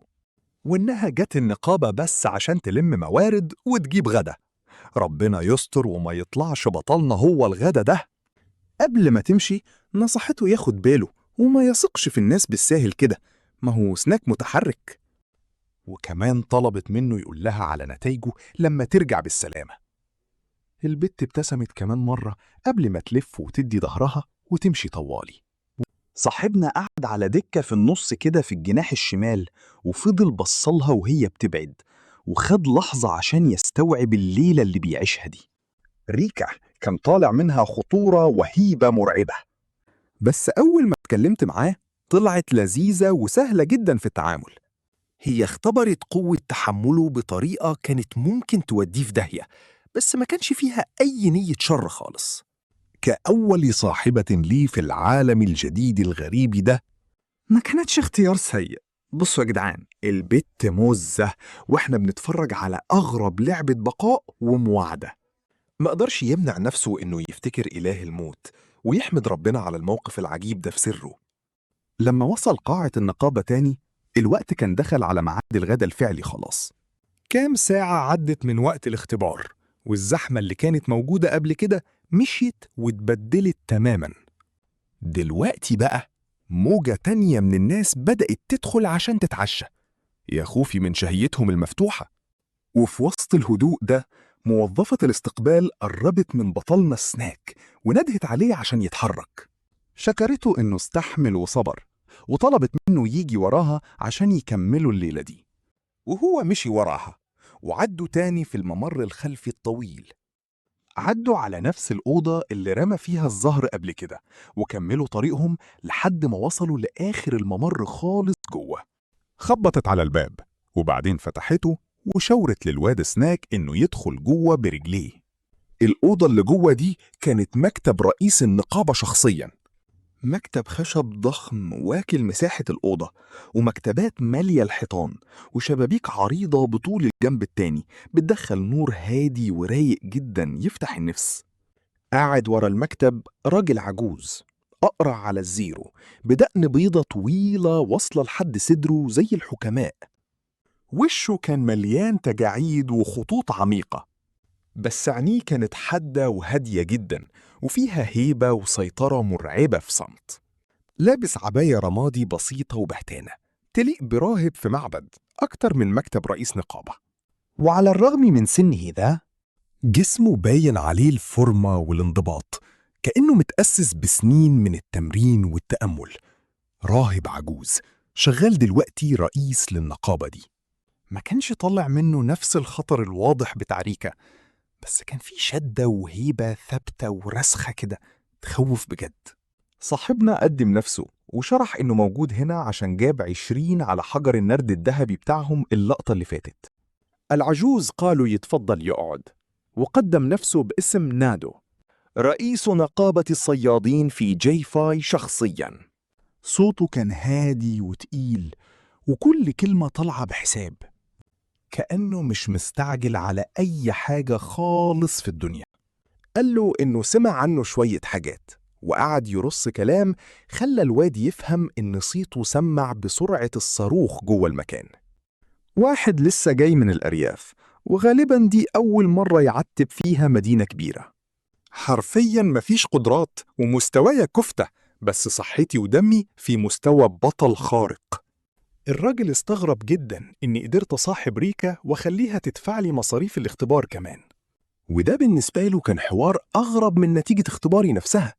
وإنها جت النقابة بس عشان تلم موارد وتجيب غدا. ربنا يستر وما يطلعش بطلنا هو الغدا ده. قبل ما تمشي نصحته ياخد باله وما يثقش في الناس بالساهل كده، ما هو سناك متحرك. وكمان طلبت منه يقول لها على نتائجه لما ترجع بالسلامة. البت ابتسمت كمان مرة قبل ما تلف وتدي ظهرها وتمشي طوالي. صاحبنا قعد على دكة في النص كده في الجناح الشمال وفضل بصلها وهي بتبعد، وخد لحظة عشان يستوعب الليلة اللي بيعيشها دي. ريكا كان طالع منها خطورة وهيبة مرعبة، بس أول ما اتكلمت معاه طلعت لذيذة وسهلة جدا في التعامل. هي اختبرت قوة تحمله بطريقة كانت ممكن توديه في داهية، بس ما كانش فيها أي نية شر خالص. كأول صاحبة لي في العالم الجديد الغريب ده ما كانتش اختيار سيء. بصوا يا جدعان، البت مزة واحنا بنتفرج على أغرب لعبة بقاء ومواعدة. ما قدرش يمنع نفسه إنه يفتكر إله الموت ويحمد ربنا على الموقف العجيب ده في سره. لما وصل قاعة النقابة تاني الوقت كان دخل على ميعاد الغدا الفعلي خلاص. كام ساعة عدت من وقت الاختبار والزحمة اللي كانت موجودة قبل كده مشيت واتبدلت تماما. دلوقتي بقى موجة تانية من الناس بدأت تدخل عشان تتعشى، يا خوفي من شهيتهم المفتوحة. وفي وسط الهدوء ده موظفة الاستقبال قربت من بطلنا سناك وندهت عليه عشان يتحرك. شكرته إنه استحمل وصبر، وطلبت منه يجي وراها عشان يكملوا الليلة دي. وهو مشي وراها، وعدوا تاني في الممر الخلفي الطويل. عدوا على نفس الأوضة اللي رمى فيها الزهر قبل كده، وكملوا طريقهم لحد ما وصلوا لآخر الممر خالص جوه. خبطت على الباب، وبعدين فتحته وشاورت للواد سناك إنه يدخل جوه برجليه. الأوضة اللي جوه دي كانت مكتب رئيس النقابة شخصياً. مكتب خشب ضخم واكل مساحة الأوضة، ومكتبات مالية الحيطان، وشبابيك عريضة بطول الجنب التاني بتدخل نور هادي ورايق جدا يفتح النفس. قاعد ورا المكتب راجل عجوز أقرع على الزيرو، بدقن بيضة طويلة واصلة لحد صدره زي الحكماء. وشه كان مليان تجاعيد وخطوط عميقة، بس عينيه كانت حادة وهادية جدا، وفيها هيبة وسيطرة مرعبة في صمت. لابس عباية رمادي بسيطة وبهتانة تليق براهب في معبد أكتر من مكتب رئيس نقابة. وعلى الرغم من سنه ده، جسمه باين عليه الفورمة والانضباط، كأنه متأسس بسنين من التمرين والتأمل. راهب عجوز شغال دلوقتي رئيس للنقابة دي. ما كانش طالع منه نفس الخطر الواضح بتاع ريكا، بس كان في شدة وهيبة ثابتة ورسخة كده تخوف بجد. صاحبنا قدم نفسه وشرح إنه موجود هنا عشان جاب 20 على حجر النرد الذهبي بتاعهم اللقطة اللي فاتت. العجوز قالوا يتفضل يقعد، وقدم نفسه باسم نادو، رئيس نقابة الصيادين في جي فاي شخصياً. صوته كان هادي وتقيل، وكل كلمة طالعة بحساب، كأنه مش مستعجل على أي حاجة خالص في الدنيا. قال له إنه سمع عنه شوية حاجات، وقعد يرص كلام خلى الواد يفهم إن صيته سمع بسرعة الصاروخ جوه المكان. واحد لسه جاي من الأرياف، وغالبا دي أول مرة يعتب فيها مدينة كبيرة. حرفيا مفيش قدرات ومستوايا كفتة، بس صحتي ودمي في مستوى بطل خارق. الراجل استغرب جدا إني قدرت أصاحب ريكا وأخليها تدفع لي مصاريف الاختبار كمان، وده بالنسبة له كان حوار أغرب من نتيجة اختباري نفسها.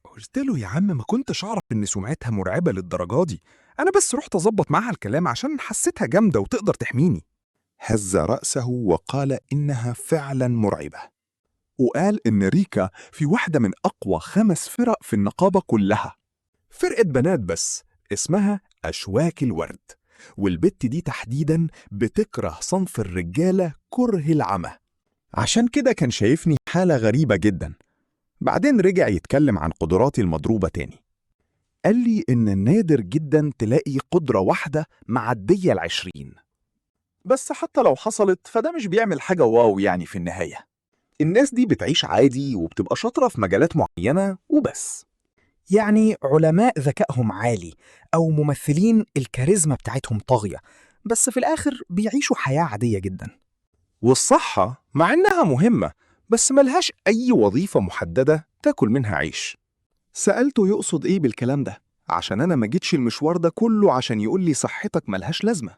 قلت له يا عم ما كنتش أعرف إن سمعتها مرعبة للدرجة دي، أنا بس رحت أظبط معاها الكلام عشان حسيتها جامدة وتقدر تحميني. هز رأسه وقال إنها فعلا مرعبة، وقال إن ريكا في واحدة من أقوى 5 فرق في النقابة كلها، فرقة بنات بس اسمها أشواك الورد، والبت دي تحديدا بتكره صنف الرجالة كره العمى. عشان كده كان شايفني حالة غريبة جدا. بعدين رجع يتكلم عن قدراتي المضروبة تاني. قال لي إن نادر جدا تلاقي قدرة واحدة معدية 20، بس حتى لو حصلت فده مش بيعمل حاجة واو يعني في النهاية. الناس دي بتعيش عادي وبتبقى شاطرة في مجالات معينة وبس. يعني علماء ذكائهم عالي أو ممثلين الكاريزما بتاعتهم طاغية، بس في الآخر بيعيشوا حياة عادية جدا. والصحة مع إنها مهمة، بس ملهاش أي وظيفة محددة تاكل منها عيش. سألته يقصد إيه بالكلام ده، عشان أنا ما جيتش المشوار ده كله عشان يقول لي صحتك ملهاش لازمة.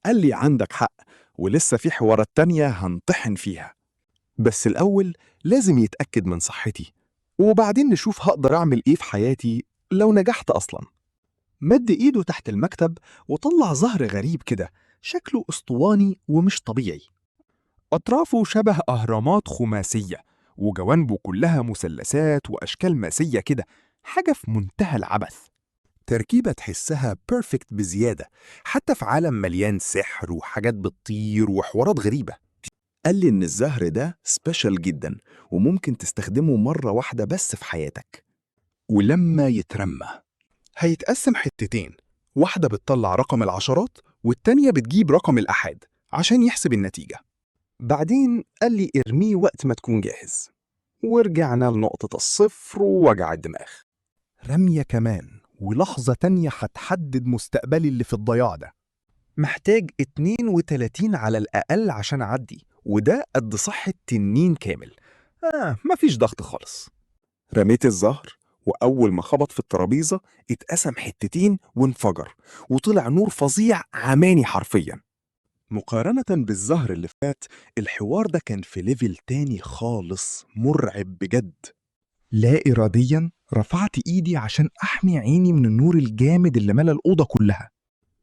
قال لي عندك حق، ولسه في حوارات تانية هنطحن فيها، بس الأول لازم يتأكد من صحتي، وبعدين نشوف هقدر أعمل إيه في حياتي لو نجحت أصلا. مد إيده تحت المكتب وطلع زهر غريب كده، شكله أسطواني ومش طبيعي. أطرافه شبه أهرامات خماسية، وجوانبه كلها مثلثات وأشكال ماسية كده، حاجة في منتهى العبث. تركيبة تحسها بيرفكت بزيادة، حتى في عالم مليان سحر وحاجات بتطير وحوارات غريبة. قال لي إن الزهر ده سبيشال جدا، وممكن تستخدمه مرة واحدة بس في حياتك، ولما يترمى هيتقسم حتتين، واحدة بتطلع رقم العشرات والتانية بتجيب رقم الأحاد عشان يحسب النتيجة. بعدين قال لي ارميه وقت ما تكون جاهز، ورجعنا لنقطة الصفر ووجع الدماغ. رمية كمان ولحظة تانية هتحدد مستقبلي اللي في الضياع ده. محتاج 32 على الأقل عشان أعدي، وده قد صحة تنين كامل. مفيش ضغط خالص. رميت الزهر، وأول ما خبط في الترابيزة اتقسم حتتين وانفجر، وطلع نور فظيع عماني حرفيا. مقارنة بالزهر اللي فات، الحوار ده كان في ليفل تاني خالص، مرعب بجد. لا إراديا رفعت إيدي عشان أحمي عيني من النور الجامد اللي ملا الأوضة كلها.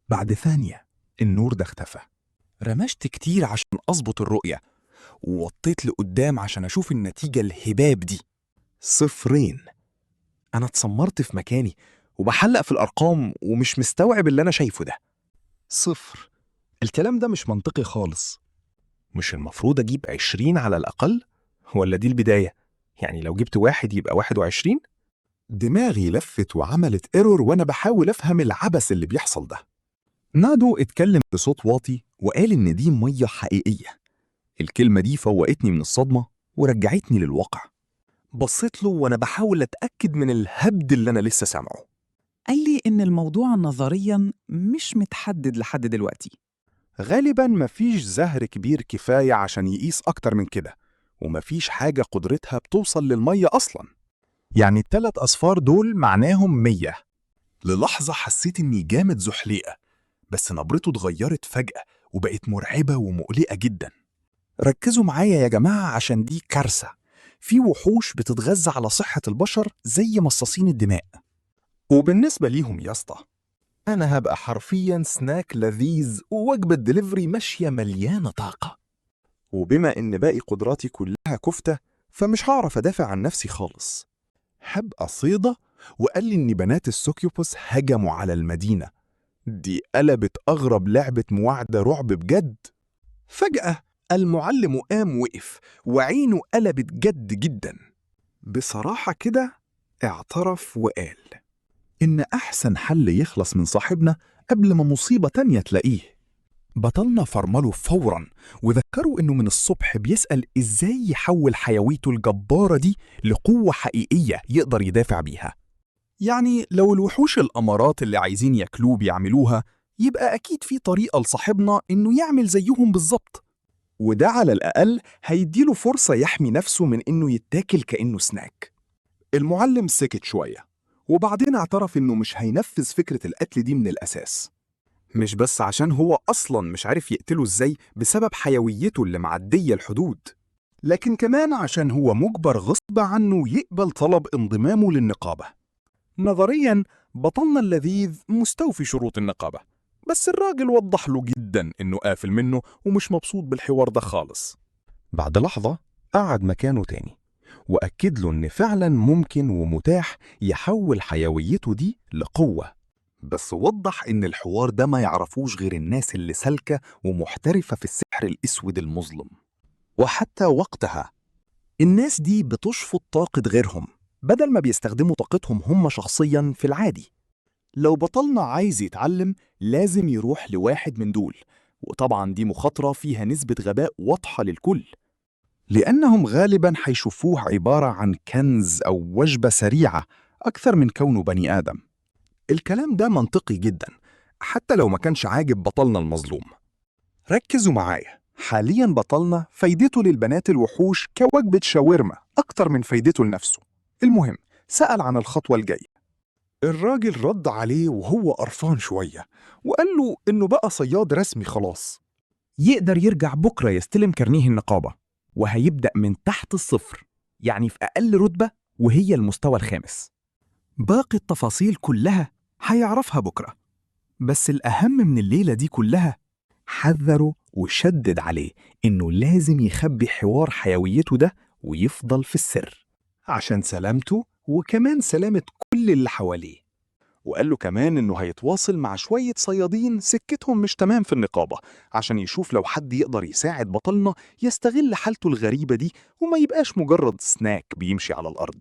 بعد ثانية النور ده اختفى. رمشت كتير عشان أظبط الرؤية، ووطيت لقدام عشان أشوف النتيجة الهباب دي. 0. أنا اتسمرت في مكاني وبحلق في الأرقام ومش مستوعب اللي أنا شايفه ده. 0. الكلام ده مش منطقي خالص. مش المفروض أجيب 20 على الأقل؟ ولا دي البداية؟ يعني لو جبت 1 يبقى 21؟ دماغي لفت وعملت ايرور وأنا بحاول أفهم العبث اللي بيحصل ده. نادو اتكلم بصوت واطي وقال إن دي مية حقيقية. الكلمة دي فوقتني من الصدمة ورجعتني للواقع. بصيت له وأنا بحاول أتأكد من الهبد اللي أنا لسه سامعه. قال لي إن الموضوع نظرياً مش متحدد لحد دلوقتي. غالبا مفيش زهر كبير كفاية عشان يقيس أكتر من كده، ومفيش حاجة قدرتها بتوصل للمية أصلا. يعني ال3 أصفار دول معناهم 100. للحظة حسيت إني جامد زحليقة، بس نبرته اتغيرت فجأة وبقت مرعبة ومقلقة جدا. ركزوا معايا يا جماعة عشان دي كارثة. في وحوش بتتغذى على صحة البشر زي مصاصين الدماء. وبالنسبة ليهم يا اسطى، أنا هبقى حرفياً سناك لذيذ ووجبة دليفري ماشية مليانة طاقة. وبما إن باقي قدراتي كلها كفتة، فمش هعرف أدافع عن نفسي خالص. هبقى صيدة. وقال لي إن بنات السوكيوبوس هجموا على المدينة. دي قلبت أغرب لعبة مواعدة رعب بجد. فجأة المعلم قام وقف وعينه قلبت جد جدا. بصراحة كده اعترف وقال إن أحسن حل يخلص من صاحبنا قبل ما مصيبة تانية تلاقيه. بطلنا فرمله فوراً وذكروا إنه من الصبح بيسأل إزاي يحول حيويته الجبارة دي لقوة حقيقية يقدر يدافع بيها. يعني لو الوحوش الأمارات اللي عايزين ياكلوه بيعملوها، يبقى أكيد في طريقة لصاحبنا إنه يعمل زيهم بالظبط. وده على الأقل هيديله فرصة يحمي نفسه من إنه يتاكل كأنه سناك. المعلم سكت شوية وبعدين اعترف إنه مش هينفذ فكرة القتل دي من الأساس، مش بس عشان هو أصلاً مش عارف يقتله إزاي بسبب حيويته اللي معدية الحدود، لكن كمان عشان هو مجبر غصب عنه يقبل طلب انضمامه للنقابة. نظرياً بطلنا اللذيذ مستوفي شروط النقابة، بس الراجل وضح له جداً إنه قافل منه ومش مبسوط بالحوار ده خالص. بعد لحظة قعد مكانه تاني وأكد له إن فعلاً ممكن ومتاح يحول حيويته دي لقوة، بس وضح إن الحوار ده ما يعرفوش غير الناس اللي سالكة ومحترفة في السحر الأسود المظلم. وحتى وقتها الناس دي بتشفط طاقة غيرهم بدل ما بيستخدموا طاقتهم هم شخصياً في العادي. لو بطلنا عايز يتعلم لازم يروح لواحد من دول، وطبعاً دي مخاطرة فيها نسبة غباء واضحة للكل، لأنهم غالباً هيشوفوه عبارة عن كنز أو وجبة سريعة أكثر من كونه بني آدم. الكلام ده منطقي جداً حتى لو ما كانش عاجب بطلنا المظلوم. ركزوا معايا، حالياً بطلنا فايدته للبنات الوحوش كوجبة شاورما أكتر من فايدته لنفسه. المهم سأل عن الخطوة الجاية. الراجل رد عليه وهو قرفان شوية وقال له إنه بقى صياد رسمي خلاص. يقدر يرجع بكرة يستلم كارنيه النقابة، وهيبدأ من تحت الصفر، يعني في أقل رتبة وهي المستوى الخامس. باقي التفاصيل كلها هيعرفها بكرة، بس الأهم من الليلة دي كلها حذره وشدد عليه إنه لازم يخبي حوار حيويته ده ويفضل في السر عشان سلامته وكمان سلامة كل اللي حواليه. وقال له كمان إنه هيتواصل مع شوية صيادين سكتهم مش تمام في النقابة عشان يشوف لو حد يقدر يساعد بطلنا يستغل حالته الغريبة دي وما يبقاش مجرد سناك بيمشي على الأرض.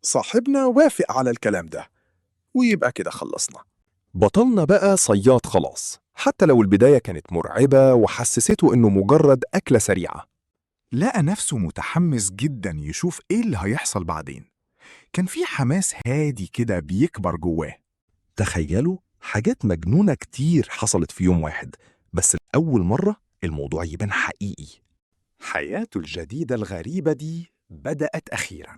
صاحبنا وافق على الكلام ده، ويبقى كده خلصنا. بطلنا بقى صياد خلاص، حتى لو البداية كانت مرعبة وحسسته إنه مجرد أكلة سريعة. لقى نفسه متحمس جدا يشوف إيه اللي هيحصل بعدين. كان في حماس هادي كده بيكبر جواه. تخيلوا حاجات مجنونة كتير حصلت في يوم واحد، بس لأول مرة الموضوع يبان حقيقي. حياته الجديدة الغريبة دي بدأت أخيراً.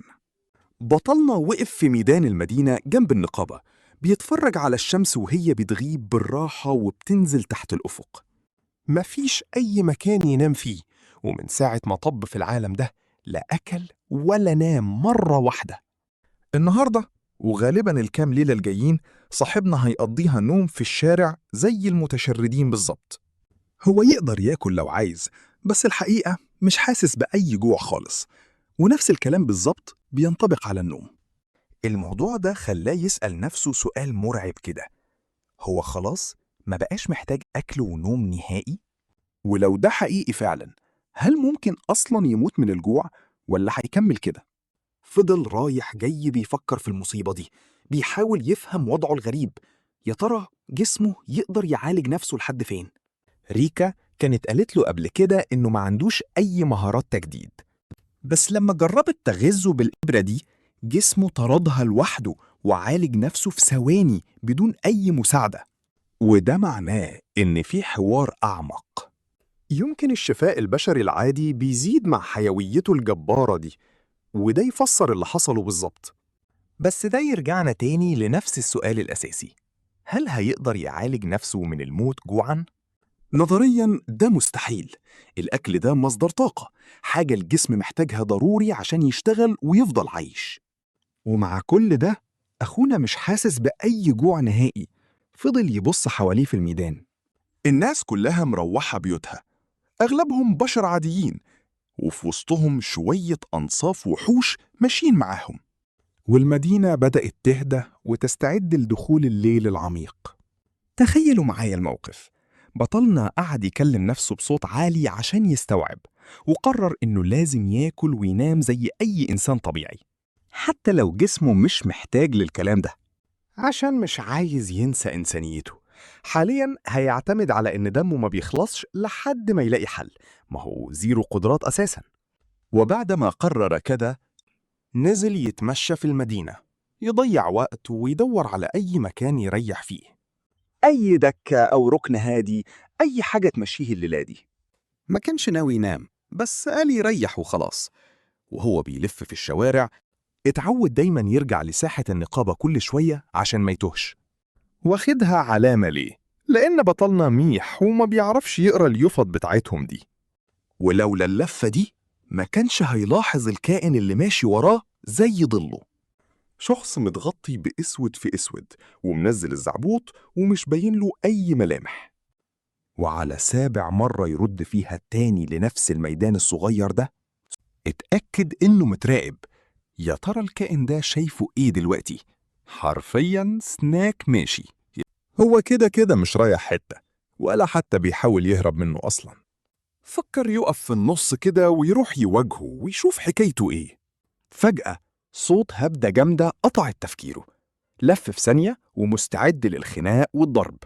بطلنا وقف في ميدان المدينة جنب النقابة بيتفرج على الشمس وهي بتغيب بالراحة وبتنزل تحت الأفق. مفيش أي مكان ينام فيه، ومن ساعة ما طب في العالم ده لا أكل ولا نام مرة واحدة. النهاردة وغالبا الكام ليلة الجايين صاحبنا هيقضيها نوم في الشارع زي المتشردين بالظبط. هو يقدر ياكل لو عايز، بس الحقيقة مش حاسس بأي جوع خالص، ونفس الكلام بالظبط بينطبق على النوم. الموضوع ده خلاه يسأل نفسه سؤال مرعب كده، هو خلاص ما بقاش محتاج أكل ونوم نهائي؟ ولو ده حقيقي فعلا، هل ممكن أصلا يموت من الجوع ولا هيكمل كده؟ فضل رايح جاي بيفكر في المصيبة دي، بيحاول يفهم وضعه الغريب. يا ترى جسمه يقدر يعالج نفسه لحد فين؟ ريكا كانت قالت له قبل كده إنه ما عندوش أي مهارات تجديد، بس لما جربت تغذه بالإبرة دي جسمه طردها لوحده وعالج نفسه في ثواني بدون أي مساعدة. وده معناه إن في حوار أعمق. يمكن الشفاء البشري العادي بيزيد مع حيويته الجبارة دي، وده يفسر اللي حصله بالظبط. بس ده يرجعنا تاني لنفس السؤال الأساسي، هل هيقدر يعالج نفسه من الموت جوعاً؟ نظرياً ده مستحيل. الأكل ده مصدر طاقة، حاجة الجسم محتاجها ضروري عشان يشتغل ويفضل عايش. ومع كل ده أخونا مش حاسس بأي جوع نهائي. فضل يبص حواليه في الميدان. الناس كلها مروحة بيوتها، أغلبهم بشر عاديين، وفي وسطهم شوية أنصاف وحوش ماشيين معاهم. والمدينة بدأت تهدى وتستعد لدخول الليل العميق. تخيلوا معايا الموقف، بطلنا قعد يكلم نفسه بصوت عالي عشان يستوعب، وقرر إنه لازم ياكل وينام زي أي إنسان طبيعي، حتى لو جسمه مش محتاج للكلام ده. عشان مش عايز ينسى إنسانيته. حالياً هيعتمد على إن دمه ما بيخلصش لحد ما يلاقي حل، ما هو زيرو قدرات أساساً. وبعد ما قرر كده، نزل يتمشى في المدينة، يضيع وقت ويدور على أي مكان يريح فيه. أي دكة أو ركن هادي، أي حاجة تمشيه الليلة دي. ما كانش ناوي ينام، بس قال يريح وخلاص. وهو بيلف في الشوارع اتعود دايما يرجع لساحة النقابة كل شوية عشان ما يتوهش. واخدها علامة ليه؟ لأن بطلنا ميح وما بيعرفش يقرأ اليفط بتاعتهم دي. ولولا اللفة دي ما كانش هيلاحظ الكائن اللي ماشي وراه زي ظله. شخص متغطي بأسود في أسود، ومنزل الزعبوط ومش باين له أي ملامح. وعلى سابع مرة يرد فيها التاني لنفس الميدان الصغير ده، اتأكد إنه متراقب. يا ترى الكائن ده شايفه إيه دلوقتي؟ حرفياً سناك ماشي. هو كده كده مش رايح حتة، ولا حتى بيحاول يهرب منه أصلاً. فكر يقف في النص كده ويروح يواجهه ويشوف حكايته إيه. فجأة صوت هبدة جامدة قطعت تفكيره. لف في ثانية ومستعد للخناق والضرب،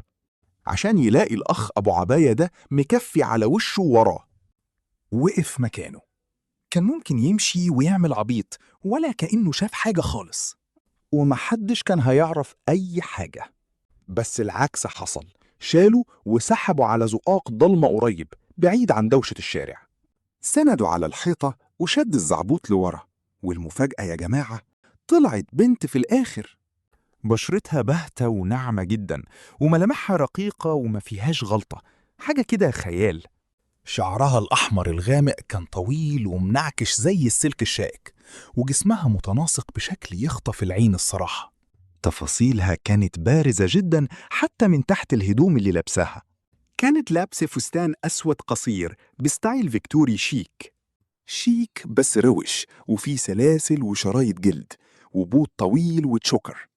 عشان يلاقي الأخ أبو عباية ده مكفي على وشه وراه. وقف مكانه، كان ممكن يمشي ويعمل عبيط ولا كأنه شاف حاجة خالص، ومحدش كان هيعرف أي حاجة. بس العكس حصل، شالوا وسحبوا على زقاق ضلمة قريب بعيد عن دوشة الشارع. سندوا على الحيطة وشد الزعبوط لورا. والمفاجأة يا جماعة، طلعت بنت في الآخر. بشرتها باهتة وناعمة جدا، وملامحها رقيقة وما فيهاش غلطة، حاجة كده خيال. شعرها الأحمر الغامق كان طويل ومنعكش زي السلك الشائك، وجسمها متناسق بشكل يخطف العين الصراحة. تفاصيلها كانت بارزة جدا حتى من تحت الهدوم اللي لابساها. كانت لابسة فستان أسود قصير بستايل فيكتوري شيك. شيك بس روش، وفيه سلاسل وشرايط جلد، وبوت طويل وتشوكر،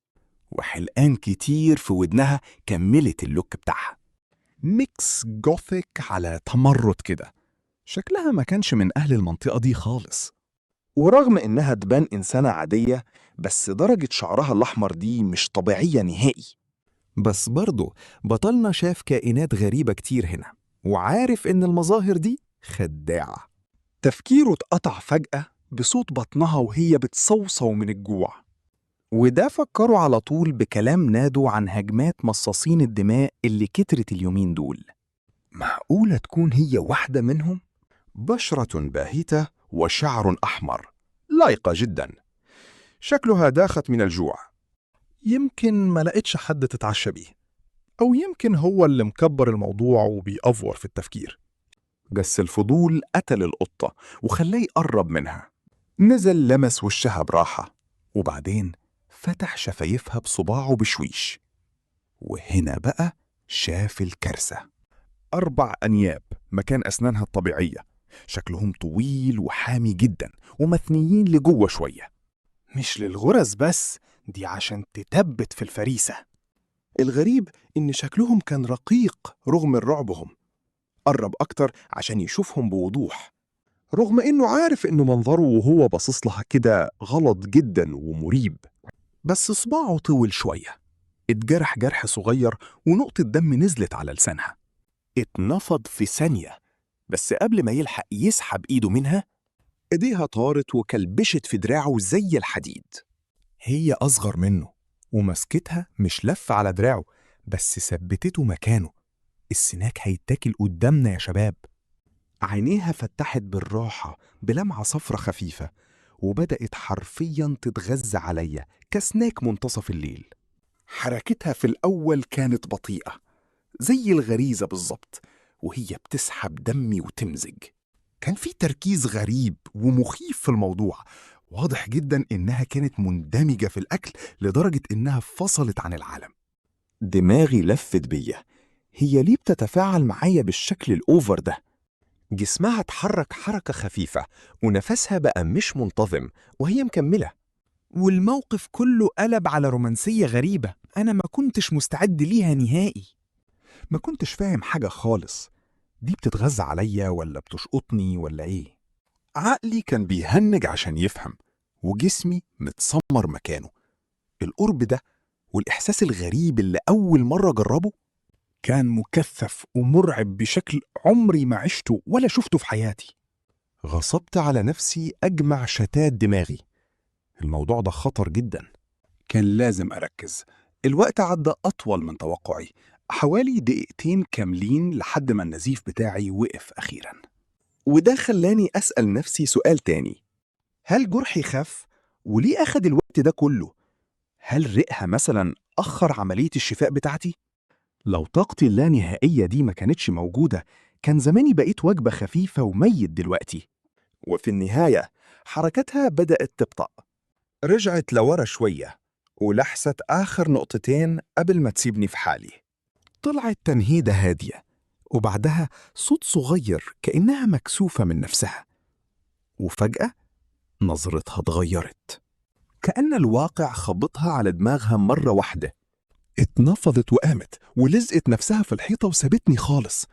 وحلقان كتير في ودنها كملت اللوك بتاعها. ميكس جوثيك على تمرد كده. شكلها ما كانش من أهل المنطقة دي خالص. ورغم إنها تبان إنسانة عادية، بس درجة شعرها الأحمر دي مش طبيعية نهائي. بس برضه بطلنا شاف كائنات غريبة كتير هنا، وعارف إن المظاهر دي خداعة. تفكيره اتقطع فجأة بصوت بطنها وهي بتصوصو من الجوع. وده فكروا على طول بكلام نادوا عن هجمات مصاصين الدماء اللي كترت اليومين دول. معقولة تكون هي واحدة منهم؟ بشرة باهتة وشعر أحمر، لايقة جدا. شكلها داخت من الجوع، يمكن ما لقتش حد تتعشى بيه، أو يمكن هو اللي مكبر الموضوع وبيأفور في التفكير. بس الفضول قتل القطة وخلاه يقرب منها. نزل لمس وشها براحة، وبعدين فتح شفايفها بصباعه بشويش. وهنا بقى شاف الكارثة. 4 أنياب مكان أسنانها الطبيعية، شكلهم طويل وحامي جدا ومثنيين لجوه شوية. مش للغرز بس، دي عشان تثبت في الفريسة. الغريب إن شكلهم كان رقيق رغم رعبهم. قرب أكتر عشان يشوفهم بوضوح، رغم إنه عارف إنه منظره وهو باصص لها كده غلط جدا ومريب. بس صباعه طول شوية، اتجرح جرح صغير ونقطة دم نزلت على لسانها. اتنفض في ثانية، بس قبل ما يلحق يسحب إيده منها إيديها طارت وكلبشت في دراعه زي الحديد. هي أصغر منه ومسكتها مش لف على دراعه، بس ثبتته مكانه. السناك هيتاكل قدامنا يا شباب. عينيها فتحت بالراحة بلمعة صفرة خفيفة، وبدأت حرفياً تتغذى عليا كسناك منتصف الليل. حركتها في الأول كانت بطيئة زي الغريزة بالظبط، وهي بتسحب دمي وتمزج. كان في تركيز غريب ومخيف في الموضوع. واضح جدا إنها كانت مندمجة في الأكل لدرجة إنها فصلت عن العالم. دماغي لفت بيا، هي ليه بتتفاعل معايا بالشكل الأوفر ده؟ جسمها اتحرك حركة خفيفة ونفسها بقى مش منتظم وهي مكملة. والموقف كله قلب على رومانسية غريبة أنا ما كنتش مستعد ليها نهائي. ما كنتش فاهم حاجة خالص، دي بتتغذى عليا ولا بتشقطني ولا إيه؟ عقلي كان بيهنج عشان يفهم، وجسمي متسمر مكانه. القرب ده والإحساس الغريب اللي أول مرة جربه كان مكثف ومرعب بشكل عمري ما عشته ولا شفته في حياتي. غصبت على نفسي أجمع شتات دماغي. الموضوع ده خطر جدا. كان لازم أركز. الوقت عدى أطول من توقعي، حوالي دقيقتين كاملين لحد ما النزيف بتاعي وقف أخيراً. وده خلاني أسأل نفسي سؤال تاني: هل جرحي خف؟ وليه أخد الوقت ده كله؟ هل رئها مثلاً أخر عملية الشفاء بتاعتي؟ لو طاقتي اللانهائية دي ما كانتش موجودة، كان زماني بقيت وجبة خفيفة وميت دلوقتي. وفي النهاية حركتها بدأت تبطأ، رجعت لورا شوية ولحست آخر نقطتين قبل ما تسيبني في حالي. طلعت تنهيدة هادية، وبعدها صوت صغير كأنها مكسوفة من نفسها. وفجأة نظرتها اتغيرت، كأن الواقع خبطها على دماغها مرة واحدة. اتنفضت وقامت ولزقت نفسها في الحيطة وسابتني خالص.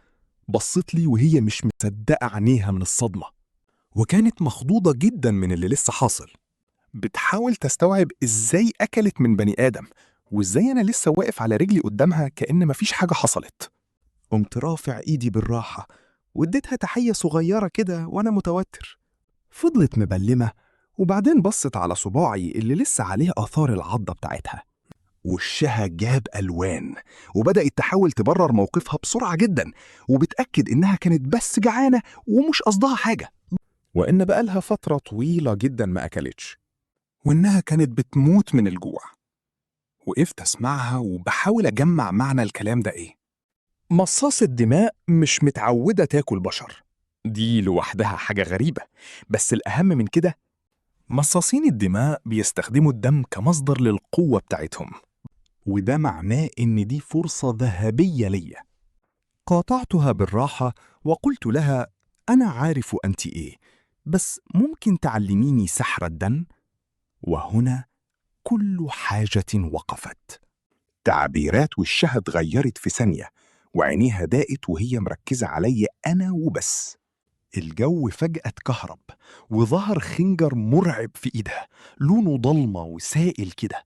بصت لي وهي مش مصدقة عينيها من الصدمة، وكانت مخضوضة جدا من اللي لسه حاصل. بتحاول تستوعب ازاي أكلت من بني آدم، وازاي أنا لسه واقف على رجلي قدامها كأن مفيش حاجة حصلت. قمت رافع إيدي بالراحة واديتها تحية صغيرة كده وأنا متوتر. فضلت مبلمة، وبعدين بصت على صباعي اللي لسه عليه آثار العضة بتاعتها. وشها جاب ألوان، وبدأت تحاول تبرر موقفها بسرعة جدا، وبتأكد إنها كانت بس جعانة ومش قصدها حاجة، وإن بقالها فترة طويلة جدا ما أكلتش، وإنها كانت بتموت من الجوع. وقفت أسمعها وبحاول أجمع معنى الكلام ده إيه. مصاص الدماء مش متعودة تاكل بشر، دي لوحدها حاجة غريبة، بس الأهم من كده مصاصين الدماء بيستخدموا الدم كمصدر للقوة بتاعتهم، وده معناه إن دي فرصة ذهبية ليا. قاطعتها بالراحة وقلت لها: أنا عارف أنت إيه، بس ممكن تعلميني سحر الدم؟ وهنا كل حاجة وقفت. تعبيرات وشها اتغيرت في ثانية، وعينيها ضاقت وهي مركزة عليا أنا وبس. الجو فجأة اتكهرب، وظهر خنجر مرعب في إيدها، لونه ضلمة وسائل كده.